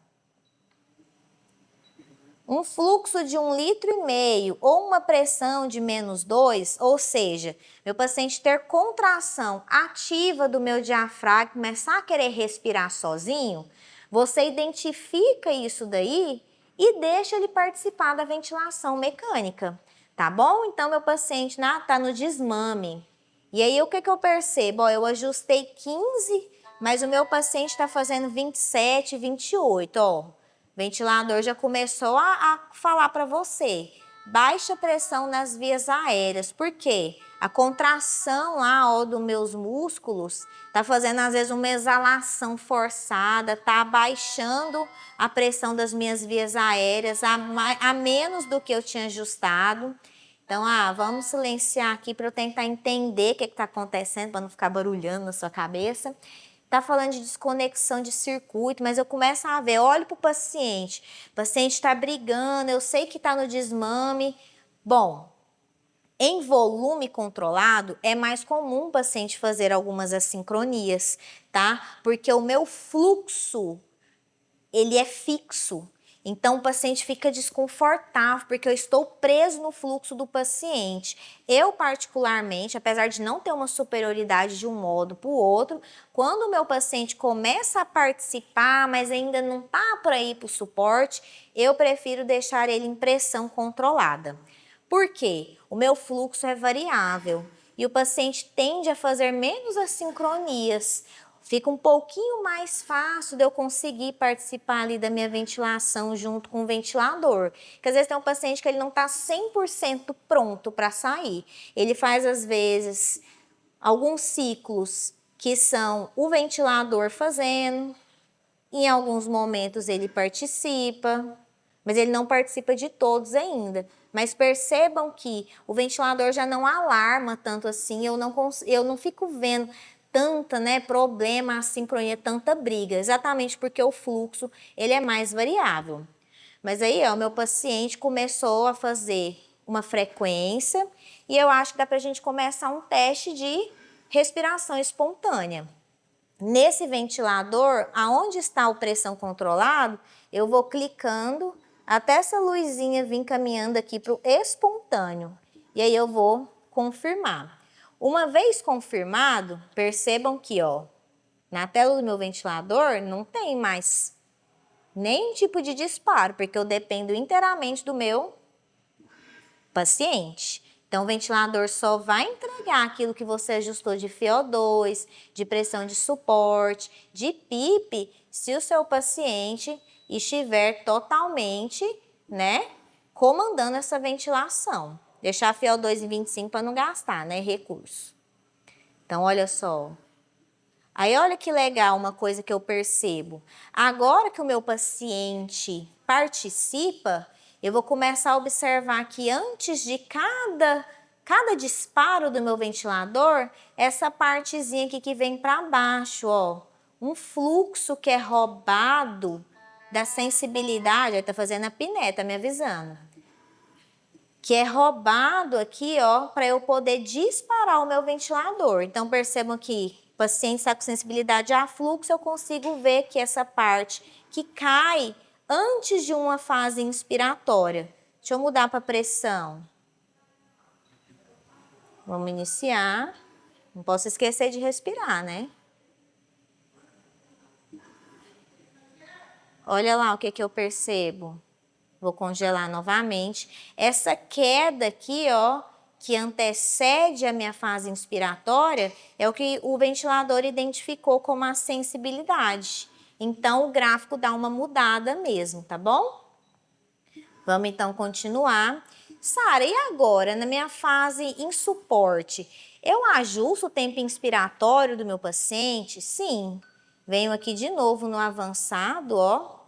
Um fluxo de 1,5 litro ou uma pressão de -2, ou seja, meu paciente ter contração ativa do meu diafragma, começar a querer respirar sozinho, você identifica isso daí e deixa ele participar da ventilação mecânica, tá bom? Então, meu paciente tá no desmame. E aí, o que eu percebo? Ó, eu ajustei 15, mas o meu paciente está fazendo 27, 28, ó. O ventilador já começou a falar para você, baixa pressão nas vias aéreas. Por quê? A contração lá, ó, dos meus músculos tá fazendo às vezes uma exalação forçada, tá abaixando a pressão das minhas vias aéreas a menos do que eu tinha ajustado. Então, vamos silenciar aqui para eu tentar entender o que está acontecendo, para não ficar barulhando na sua cabeça. Tá falando de desconexão de circuito, mas eu começo a ver, olho para o paciente está brigando, eu sei que está no desmame. Bom, em volume controlado, é mais comum o paciente fazer algumas assincronias, tá? Porque o meu fluxo, ele é fixo. Então, o paciente fica desconfortável, porque eu estou preso no fluxo do paciente. Eu, particularmente, apesar de não ter uma superioridade de um modo para o outro, quando o meu paciente começa a participar, mas ainda não está para ir para o suporte, eu prefiro deixar ele em pressão controlada. Por quê? O meu fluxo é variável e o paciente tende a fazer menos assincronias. Fica um pouquinho mais fácil de eu conseguir participar ali da minha ventilação junto com o ventilador. Porque às vezes tem um paciente que ele não está 100% pronto para sair. Ele faz, às vezes, alguns ciclos que são o ventilador fazendo. Em alguns momentos ele participa, mas ele não participa de todos ainda. Mas percebam que o ventilador já não alarma tanto assim, eu não fico vendo tanta, problema, assincronia, tanta briga, exatamente porque o fluxo ele é mais variável. Mas aí, ó, o meu paciente começou a fazer uma frequência e eu acho que dá pra gente começar um teste de respiração espontânea. Nesse ventilador, aonde está o pressão controlado, eu vou clicando até essa luzinha vir caminhando aqui para o espontâneo. E aí eu vou confirmar. Uma vez confirmado, percebam que, ó, na tela do meu ventilador não tem mais nenhum tipo de disparo, porque eu dependo inteiramente do meu paciente. Então, o ventilador só vai entregar aquilo que você ajustou de FiO2, de pressão de suporte, de PIP, se o seu paciente estiver totalmente, comandando essa ventilação. Deixar FiO2 em 25 para não gastar, recurso. Então, olha só. Aí, olha que legal uma coisa que eu percebo. Agora que o meu paciente participa, eu vou começar a observar que antes de cada disparo do meu ventilador, essa partezinha aqui que vem para baixo, ó, um fluxo que é roubado da sensibilidade, está fazendo a pineta, me avisando, que é roubado aqui, ó, para eu poder disparar o meu ventilador. Então, percebam que o paciente está com sensibilidade a fluxo, eu consigo ver que essa parte que cai antes de uma fase inspiratória. Deixa eu mudar para pressão. Vamos iniciar. Não posso esquecer de respirar, né? Olha lá o que eu percebo. Vou congelar novamente. Essa queda aqui, ó, que antecede a minha fase inspiratória, é o que o ventilador identificou como a sensibilidade. Então, o gráfico dá uma mudada mesmo, tá bom? Vamos então continuar. Sara, e agora, na minha fase em suporte, eu ajusto o tempo inspiratório do meu paciente? Sim. Venho aqui de novo no avançado, ó.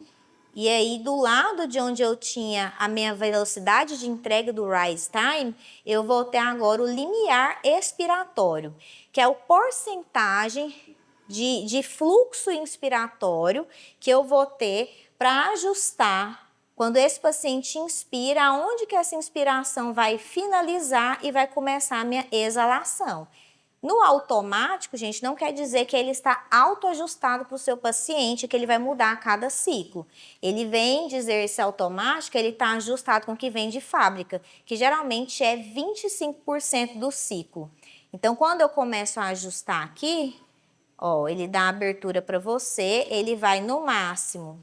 E aí, do lado de onde eu tinha a minha velocidade de entrega do rise time, eu vou ter agora o limiar expiratório, que é o porcentagem de fluxo inspiratório que eu vou ter para ajustar quando esse paciente inspira, aonde que essa inspiração vai finalizar e vai começar a minha exalação. No automático, gente, não quer dizer que ele está autoajustado para o seu paciente, que ele vai mudar a cada ciclo. Ele vem dizer esse automático, ele está ajustado com o que vem de fábrica, que geralmente é 25% do ciclo. Então, quando eu começo a ajustar aqui, ó, ele dá abertura para você, ele vai no máximo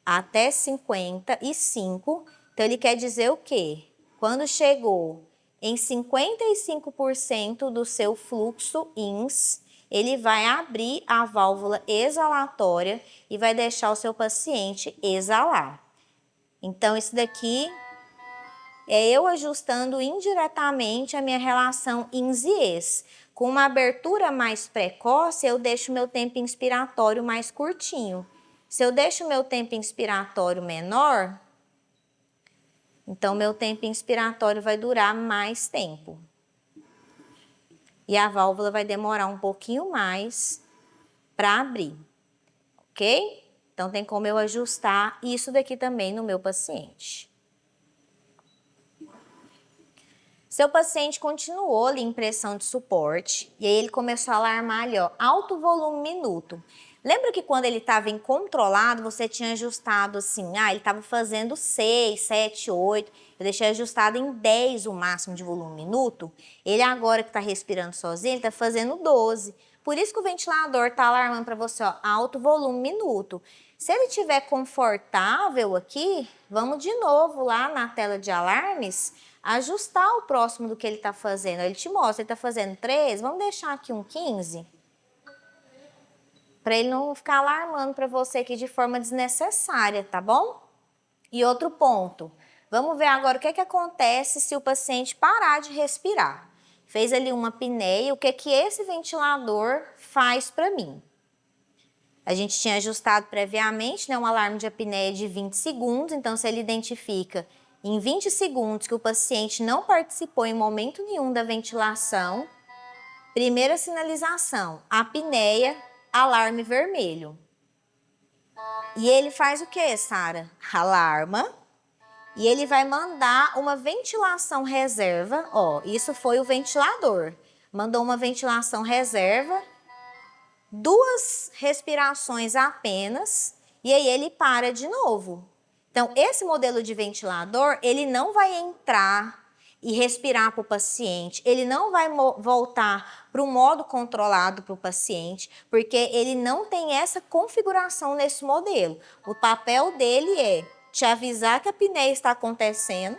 até 55. Então, ele quer dizer o quê? Quando chegou em 55% do seu fluxo INS, ele vai abrir a válvula exalatória e vai deixar o seu paciente exalar. Então, isso daqui é eu ajustando indiretamente a minha relação INS e ex. Com uma abertura mais precoce, eu deixo meu tempo inspiratório mais curtinho. Se eu deixo meu tempo inspiratório menor, então meu tempo inspiratório vai durar mais tempo. E a válvula vai demorar um pouquinho mais para abrir, ok? Então tem como eu ajustar isso daqui também no meu paciente. Seu paciente continuou ali em pressão de suporte e aí ele começou a alarmar ali, ó, alto volume minuto. Lembra que quando ele estava incontrolado, você tinha ajustado assim, ele estava fazendo 6, 7, 8, eu deixei ajustado em 10 o máximo de volume minuto. Ele agora que está respirando sozinho, ele está fazendo 12. Por isso que o ventilador está alarmando para você, ó, alto volume minuto. Se ele estiver confortável aqui, vamos de novo lá na tela de alarmes, ajustar o próximo do que ele está fazendo. Ele te mostra, ele está fazendo 13, vamos deixar aqui um 15? Para ele não ficar alarmando para você aqui de forma desnecessária, tá bom? E outro ponto, vamos ver agora o que acontece se o paciente parar de respirar. Fez ali uma apneia, o que esse ventilador faz para mim? A gente tinha ajustado previamente, né, um alarme de apneia de 20 segundos, então se ele identifica em 20 segundos que o paciente não participou em momento nenhum da ventilação, primeira sinalização, apneia, alarme vermelho. E ele faz o que, Sara? Alarma. E ele vai mandar uma ventilação reserva. Ó, isso foi o ventilador. Mandou uma ventilação reserva, 2 respirações apenas, e aí ele para de novo. Então, esse modelo de ventilador, ele não vai entrar e respirar para o paciente, ele não vai voltar para o modo controlado para o paciente, porque ele não tem essa configuração nesse modelo. O papel dele é te avisar que a apneia está acontecendo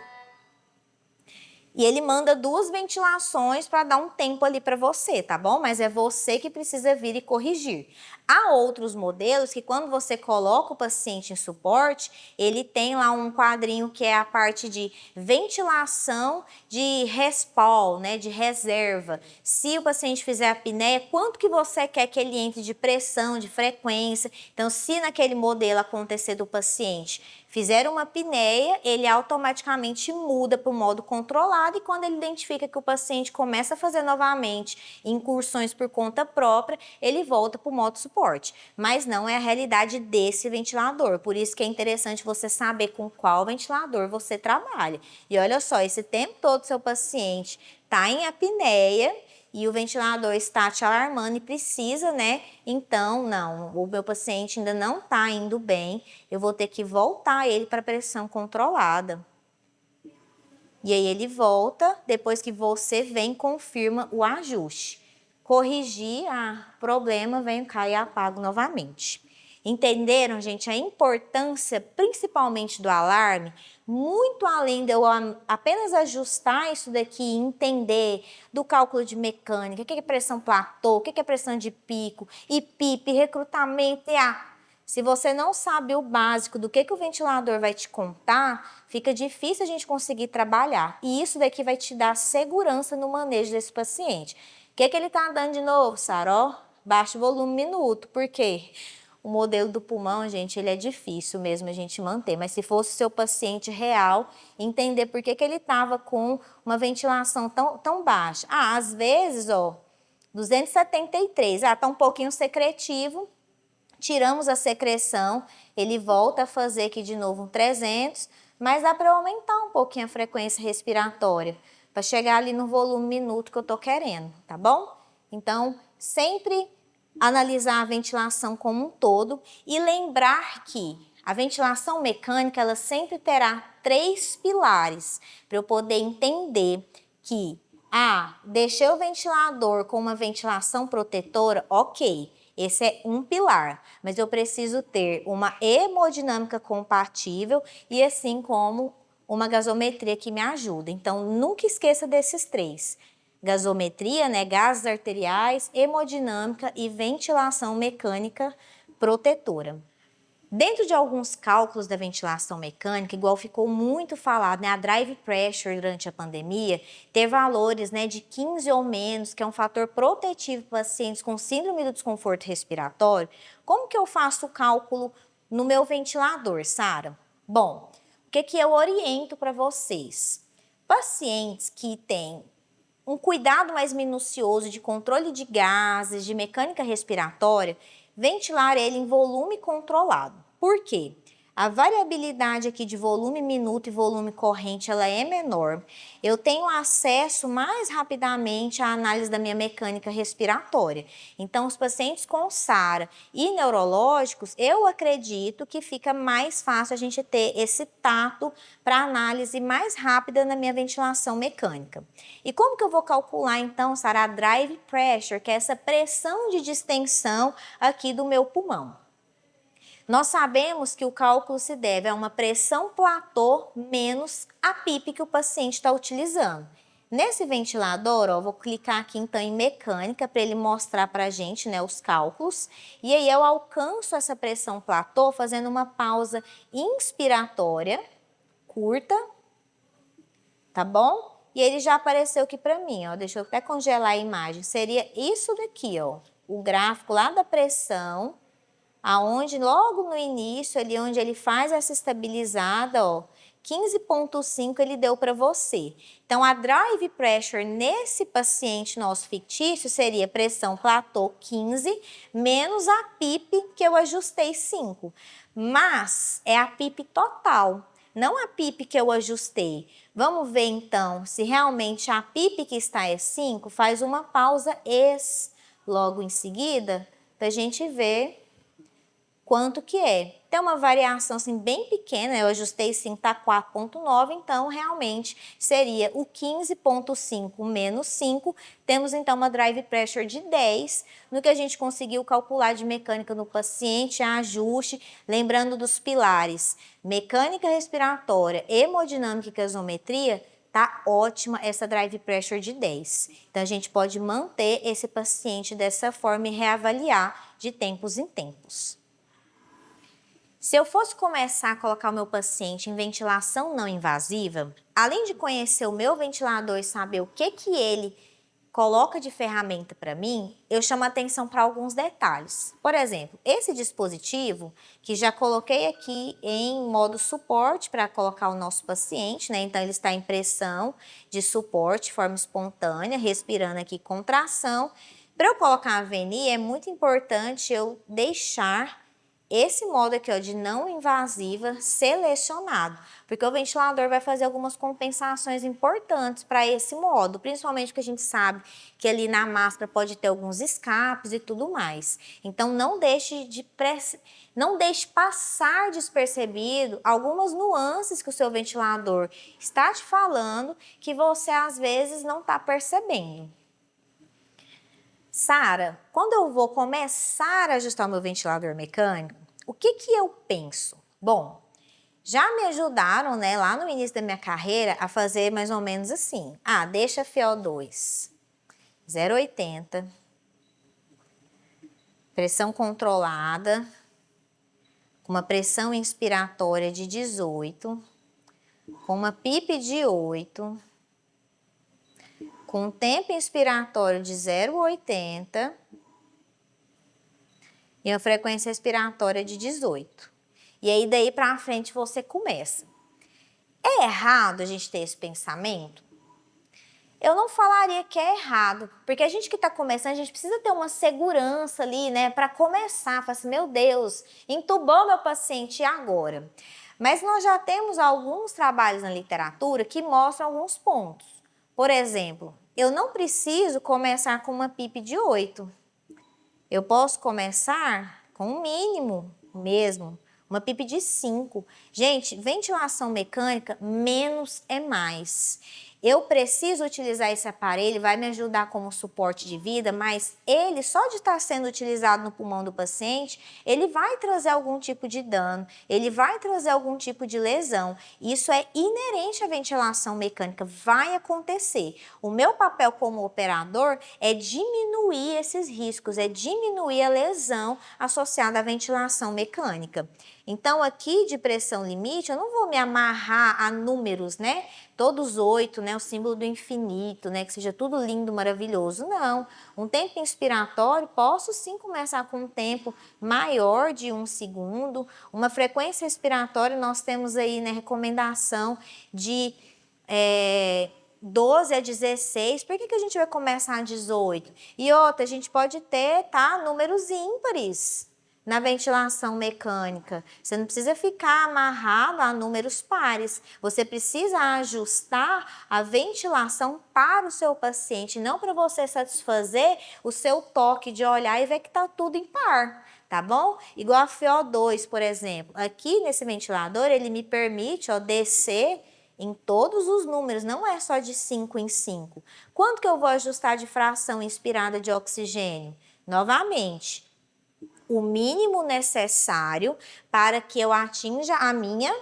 e ele manda 2 ventilações para dar um tempo ali para você, tá bom? Mas é você que precisa vir e corrigir. Há outros modelos que quando você coloca o paciente em suporte, ele tem lá um quadrinho que é a parte de ventilação de respawn, né, de reserva. Se o paciente fizer apneia, quanto que você quer que ele entre de pressão, de frequência? Então, se naquele modelo acontecer do paciente fizer uma apneia, ele automaticamente muda para o modo controlado e quando ele identifica que o paciente começa a fazer novamente incursões por conta própria, ele volta para o modo suporte. Mas não é a realidade desse ventilador, por isso que é interessante você saber com qual ventilador você trabalha. E olha só, esse tempo todo seu paciente está em apneia, e o ventilador está te alarmando e precisa, né? Então, não, o meu paciente ainda não está indo bem, eu vou ter que voltar ele para pressão controlada. E aí ele volta, depois que você vem, confirma o ajuste. Corrigir, problema, venho cá e apago novamente. Entenderam, gente, a importância principalmente do alarme? Muito além de eu apenas ajustar isso daqui e entender do cálculo de mecânica, o que é pressão platô, o que é pressão de pico, e PIP, recrutamento e Se você não sabe o básico do que o ventilador vai te contar, fica difícil a gente conseguir trabalhar. E isso daqui vai te dar segurança no manejo desse paciente. O que ele está dando de novo, Sara? Ó, baixo volume minuto. Por quê? O modelo do pulmão, gente, ele é difícil mesmo a gente manter. Mas se fosse o seu paciente real, entender por que ele estava com uma ventilação tão baixa. Ah, às vezes, ó, 273. Ah, tá um pouquinho secretivo. Tiramos a secreção, ele volta a fazer aqui de novo um 300, mas dá para aumentar um pouquinho a frequência respiratória, para chegar ali no volume minuto que eu tô querendo, tá bom? Então, sempre analisar a ventilação como um todo e lembrar que a ventilação mecânica, ela sempre terá 3 pilares, para eu poder entender que, deixei o ventilador com uma ventilação protetora, ok. Esse é um pilar, mas eu preciso ter uma hemodinâmica compatível e assim como uma gasometria que me ajuda. Então, nunca esqueça desses 3. Gasometria, né, gases arteriais, hemodinâmica e ventilação mecânica protetora. Dentro de alguns cálculos da ventilação mecânica, igual ficou muito falado, né, a drive pressure durante a pandemia, ter valores, né, de 15 ou menos, que é um fator protetivo para pacientes com síndrome do desconforto respiratório. Como que eu faço o cálculo no meu ventilador, Sara? Bom, o que eu oriento para vocês? Pacientes que têm um cuidado mais minucioso de controle de gases, de mecânica respiratória, ventilar ele em volume controlado. Por quê? A variabilidade aqui de volume minuto e volume corrente, ela é menor. Eu tenho acesso mais rapidamente à análise da minha mecânica respiratória. Então, os pacientes com SARA e neurológicos, eu acredito que fica mais fácil a gente ter esse tato para análise mais rápida na minha ventilação mecânica. E como que eu vou calcular, então, Sara, a drive pressure, que é essa pressão de distensão aqui do meu pulmão? Nós sabemos que o cálculo se deve a uma pressão platô menos a PIP que o paciente está utilizando. Nesse ventilador, ó, vou clicar aqui então em mecânica para ele mostrar para a gente, né, os cálculos. E aí eu alcanço essa pressão platô fazendo uma pausa inspiratória, curta, tá bom? E ele já apareceu aqui para mim, ó. Deixa eu até congelar a imagem. Seria isso daqui, ó, o gráfico lá da pressão, aonde logo no início, ali onde ele faz essa estabilizada, ó, 15,5 ele deu para você. Então, a drive pressure nesse paciente nosso fictício seria pressão platô 15 menos a PIP que eu ajustei 5. Mas é a PIP total, não a PIP que eu ajustei. Vamos ver então se realmente a PIP que está é 5, faz uma pausa logo em seguida, para a gente ver quanto que é. Tem uma variação assim bem pequena, eu ajustei 5 para 4,9, então realmente seria o 15,5 menos 5. Temos então uma drive pressure de 10, no que a gente conseguiu calcular de mecânica no paciente, ajuste, lembrando dos pilares, mecânica respiratória, hemodinâmica e gasometria, tá ótima essa drive pressure de 10. Então a gente pode manter esse paciente dessa forma e reavaliar de tempos em tempos. Se eu fosse começar a colocar o meu paciente em ventilação não invasiva, além de conhecer o meu ventilador e saber o que ele coloca de ferramenta para mim, eu chamo atenção para alguns detalhes. Por exemplo, esse dispositivo, que já coloquei aqui em modo suporte para colocar o nosso paciente, né? Então, ele está em pressão de suporte, forma espontânea, respirando aqui contração. Para eu colocar a VNI, é muito importante eu deixar esse modo aqui, ó, de não invasiva selecionado, porque o ventilador vai fazer algumas compensações importantes para esse modo, principalmente porque a gente sabe que ali na máscara pode ter alguns escapes e tudo mais. Então, não deixe passar despercebido algumas nuances que o seu ventilador está te falando que você às vezes não está percebendo. Sara, quando eu vou começar a ajustar o meu ventilador mecânico, o que eu penso? Bom, já me ajudaram, né, lá no início da minha carreira a fazer mais ou menos assim. Deixa FiO2 0,80, pressão controlada, uma pressão inspiratória de 18, com uma PIP de 8, com um tempo inspiratório de 0,80 e uma frequência respiratória de 18. E aí, daí para frente, você começa. É errado a gente ter esse pensamento? Eu não falaria que é errado, porque a gente que está começando, a gente precisa ter uma segurança ali, né, para começar. Falar assim, meu Deus, entubou meu paciente, e agora? Mas nós já temos alguns trabalhos na literatura que mostram alguns pontos. Por exemplo, eu não preciso começar com uma PIP de 8. Eu posso começar com um mínimo mesmo, uma PIP de 5. Gente, ventilação mecânica, menos é mais. Eu preciso utilizar esse aparelho, vai me ajudar como suporte de vida, mas ele, só de estar sendo utilizado no pulmão do paciente, ele vai trazer algum tipo de dano, ele vai trazer algum tipo de lesão. Isso é inerente à ventilação mecânica, vai acontecer. O meu papel como operador é diminuir esses riscos, é diminuir a lesão associada à ventilação mecânica. Então, aqui de pressão limite, eu não vou me amarrar a números, né? Todos 8, né? O símbolo do infinito, né? Que seja tudo lindo, maravilhoso. Não. Um tempo inspiratório, posso sim começar com um tempo maior de 1 segundo. Uma frequência respiratória, nós temos aí, né, recomendação de 12 a 16. Por que a gente vai começar a 18? E outra, a gente pode ter, tá, números ímpares na ventilação mecânica. Você não precisa ficar amarrado a números pares. Você precisa ajustar a ventilação para o seu paciente, não para você satisfazer o seu toque de olhar e ver que está tudo em par. Tá bom? Igual a FiO2, por exemplo. Aqui nesse ventilador, ele me permite, ó, descer em todos os números, não é só de 5 em 5. Quanto que eu vou ajustar de fração inspirada de oxigênio? Novamente, o mínimo necessário para que eu atinja a minha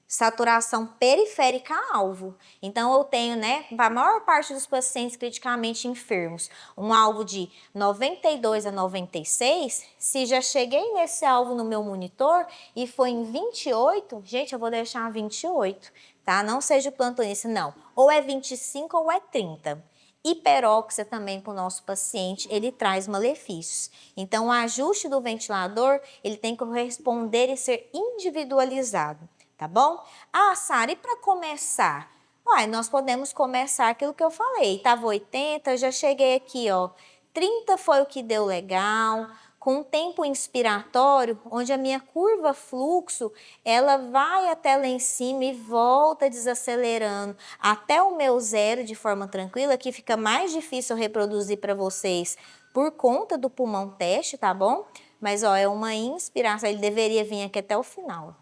saturação periférica alvo. Então, eu tenho, né, para a maior parte dos pacientes criticamente enfermos, um alvo de 92 a 96. Se já cheguei nesse alvo no meu monitor e foi em 28, gente, eu vou deixar 28, tá? Não seja plantonista, não. Ou é 25 ou é 30. Hiperóxia também para o nosso paciente, ele traz malefícios. Então, o ajuste do ventilador, ele tem que corresponder e ser individualizado, tá bom? Ah, Sara, e para começar? Uai, nós podemos começar aquilo que eu falei, tava 80, já cheguei aqui, ó, 30 foi o que deu legal, com um tempo inspiratório, onde a minha curva fluxo, ela vai até lá em cima e volta desacelerando até o meu zero de forma tranquila, que fica mais difícil reproduzir para vocês por conta do pulmão teste, tá bom? Mas, ó, é uma inspiração, ele deveria vir aqui até o final.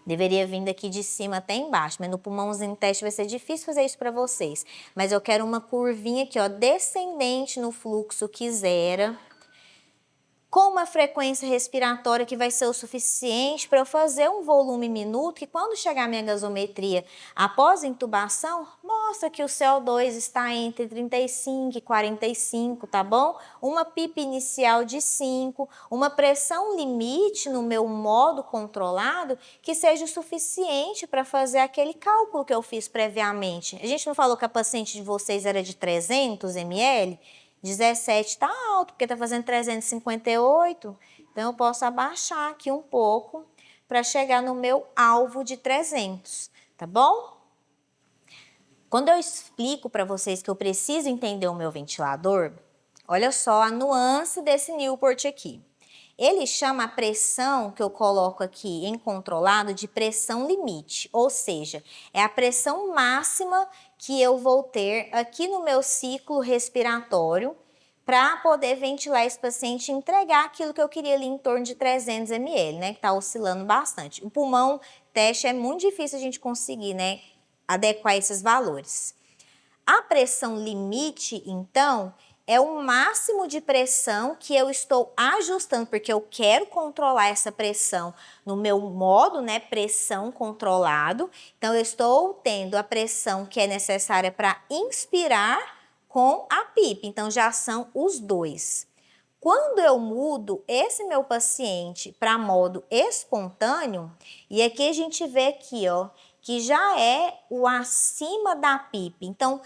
Deveria vir daqui de cima até embaixo, mas no pulmãozinho teste vai ser difícil fazer isso para vocês. Mas eu quero uma curvinha aqui, ó, descendente no fluxo que zera, com uma frequência respiratória que vai ser o suficiente para eu fazer um volume minuto, que quando chegar a minha gasometria após a intubação, mostra que o CO2 está entre 35 e 45, tá bom? Uma PIP inicial de 5, uma pressão limite no meu modo controlado que seja o suficiente para fazer aquele cálculo que eu fiz previamente. A gente não falou que a paciente de vocês era de 300 ml? 17 está alto, porque está fazendo 358, então eu posso abaixar aqui um pouco para chegar no meu alvo de 300, tá bom? Quando eu explico para vocês que eu preciso entender o meu ventilador, olha só a nuance desse Newport aqui. Ele chama a pressão que eu coloco aqui em controlado de pressão limite, ou seja, é a pressão máxima que eu vou ter aqui no meu ciclo respiratório para poder ventilar esse paciente e entregar aquilo que eu queria ali em torno de 300 ml, né, que está oscilando bastante. O pulmão teste é muito difícil a gente conseguir, né, adequar esses valores. A pressão limite, então, é o máximo de pressão que eu estou ajustando, porque eu quero controlar essa pressão no meu modo, né, pressão controlado. Então, eu estou tendo a pressão que é necessária para inspirar com a PIP. Então, já são os dois. Quando eu mudo esse meu paciente para modo espontâneo, e aqui a gente vê aqui, ó, que já é o acima da PIP. Então,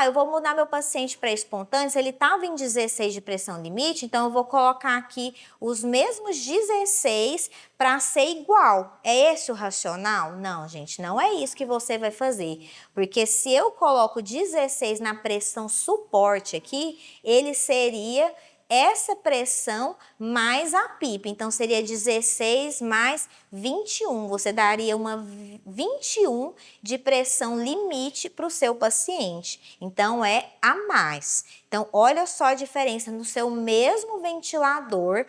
eu vou mudar meu paciente para espontâneo, se ele estava em 16 de pressão limite, então eu vou colocar aqui os mesmos 16 para ser igual. É esse o racional? Não, gente, não é isso que você vai fazer. Porque se eu coloco 16 na pressão suporte aqui, ele seria essa pressão mais a PIP. Então, seria 16 mais 21. Você daria uma 21 de pressão limite para o seu paciente. Então, é a mais. Então, olha só a diferença no seu mesmo ventilador.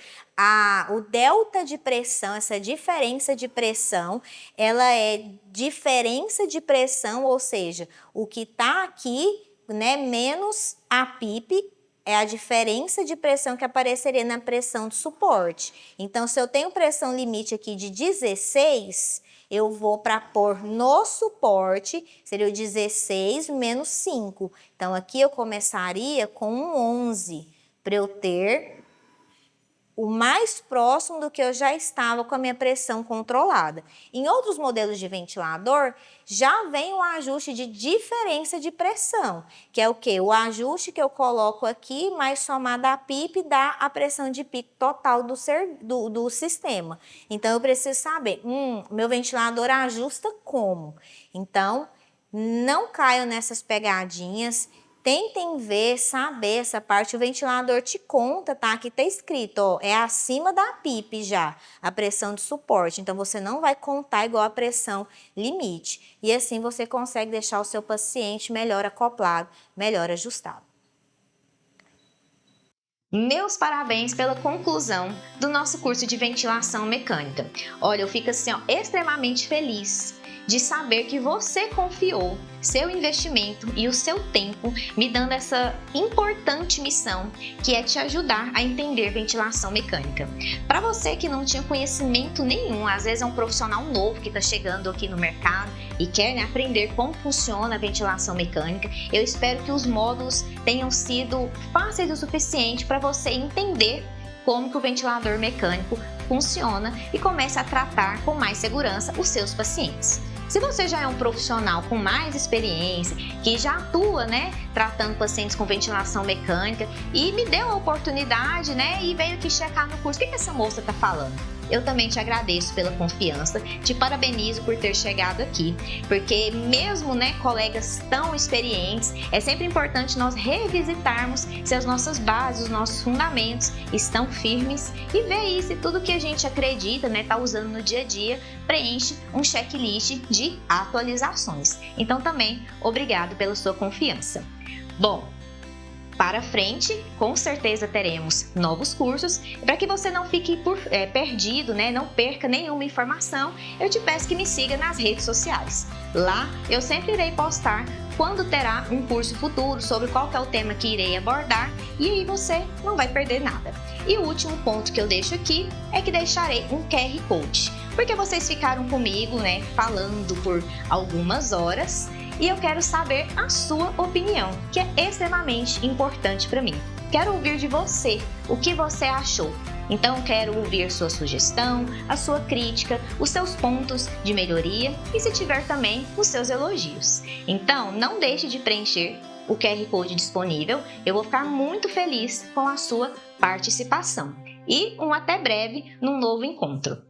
O delta de pressão, essa diferença de pressão, ela é diferença de pressão, ou seja, o que está aqui, né, menos a PIP, é a diferença de pressão que apareceria na pressão de suporte. Então, se eu tenho pressão limite aqui de 16, eu vou para pôr no suporte, seria o 16 menos 5. Então, aqui eu começaria com um 11, para eu ter o mais próximo do que eu já estava com a minha pressão controlada. Em outros modelos de ventilador, já vem o ajuste de diferença de pressão, que é o quê? O ajuste que eu coloco aqui, mais somado a PIP, dá a pressão de pico total do sistema. Então, eu preciso saber, meu ventilador ajusta como? Então, não caio nessas pegadinhas. Tentem ver, saber essa parte, o ventilador te conta, tá? Aqui tá escrito, ó, é acima da PIP já, a pressão de suporte. Então, você não vai contar igual a pressão limite. E assim você consegue deixar o seu paciente melhor acoplado, melhor ajustado. Meus parabéns pela conclusão do nosso curso de ventilação mecânica. Olha, eu fico assim, ó, extremamente feliz de saber que você confiou seu investimento e o seu tempo me dando essa importante missão, que é te ajudar a entender ventilação mecânica. Para você que não tinha conhecimento nenhum, às vezes é um profissional novo que está chegando aqui no mercado e quer, né, aprender como funciona a ventilação mecânica, eu espero que os módulos tenham sido fáceis o suficiente para você entender como que o ventilador mecânico funciona e comece a tratar com mais segurança os seus pacientes. Se você já é um profissional com mais experiência, que já atua, né, tratando pacientes com ventilação mecânica e me deu a oportunidade, né, e veio aqui checar no curso, o que essa moça está falando? Eu também te agradeço pela confiança, te parabenizo por ter chegado aqui, porque mesmo, né, colegas tão experientes, é sempre importante nós revisitarmos se as nossas bases, os nossos fundamentos estão firmes e ver aí se tudo que a gente acredita, né, tá usando no dia a dia, preenche um checklist de atualizações. Então também, obrigado pela sua confiança. Bom, para frente, com certeza teremos novos cursos. Para que você não fique perdido, né? Não perca nenhuma informação, eu te peço que me siga nas redes sociais. Lá eu sempre irei postar quando terá um curso futuro, sobre qual que é o tema que irei abordar, e aí você não vai perder nada. E o último ponto que eu deixo aqui é que deixarei um QR Code, porque vocês ficaram comigo, né, falando por algumas horas, e eu quero saber a sua opinião, que é extremamente importante para mim. Quero ouvir de você o que você achou. Então, quero ouvir sua sugestão, a sua crítica, os seus pontos de melhoria e, se tiver também, os seus elogios. Então, não deixe de preencher o QR Code disponível. Eu vou ficar muito feliz com a sua participação. E até breve num novo encontro.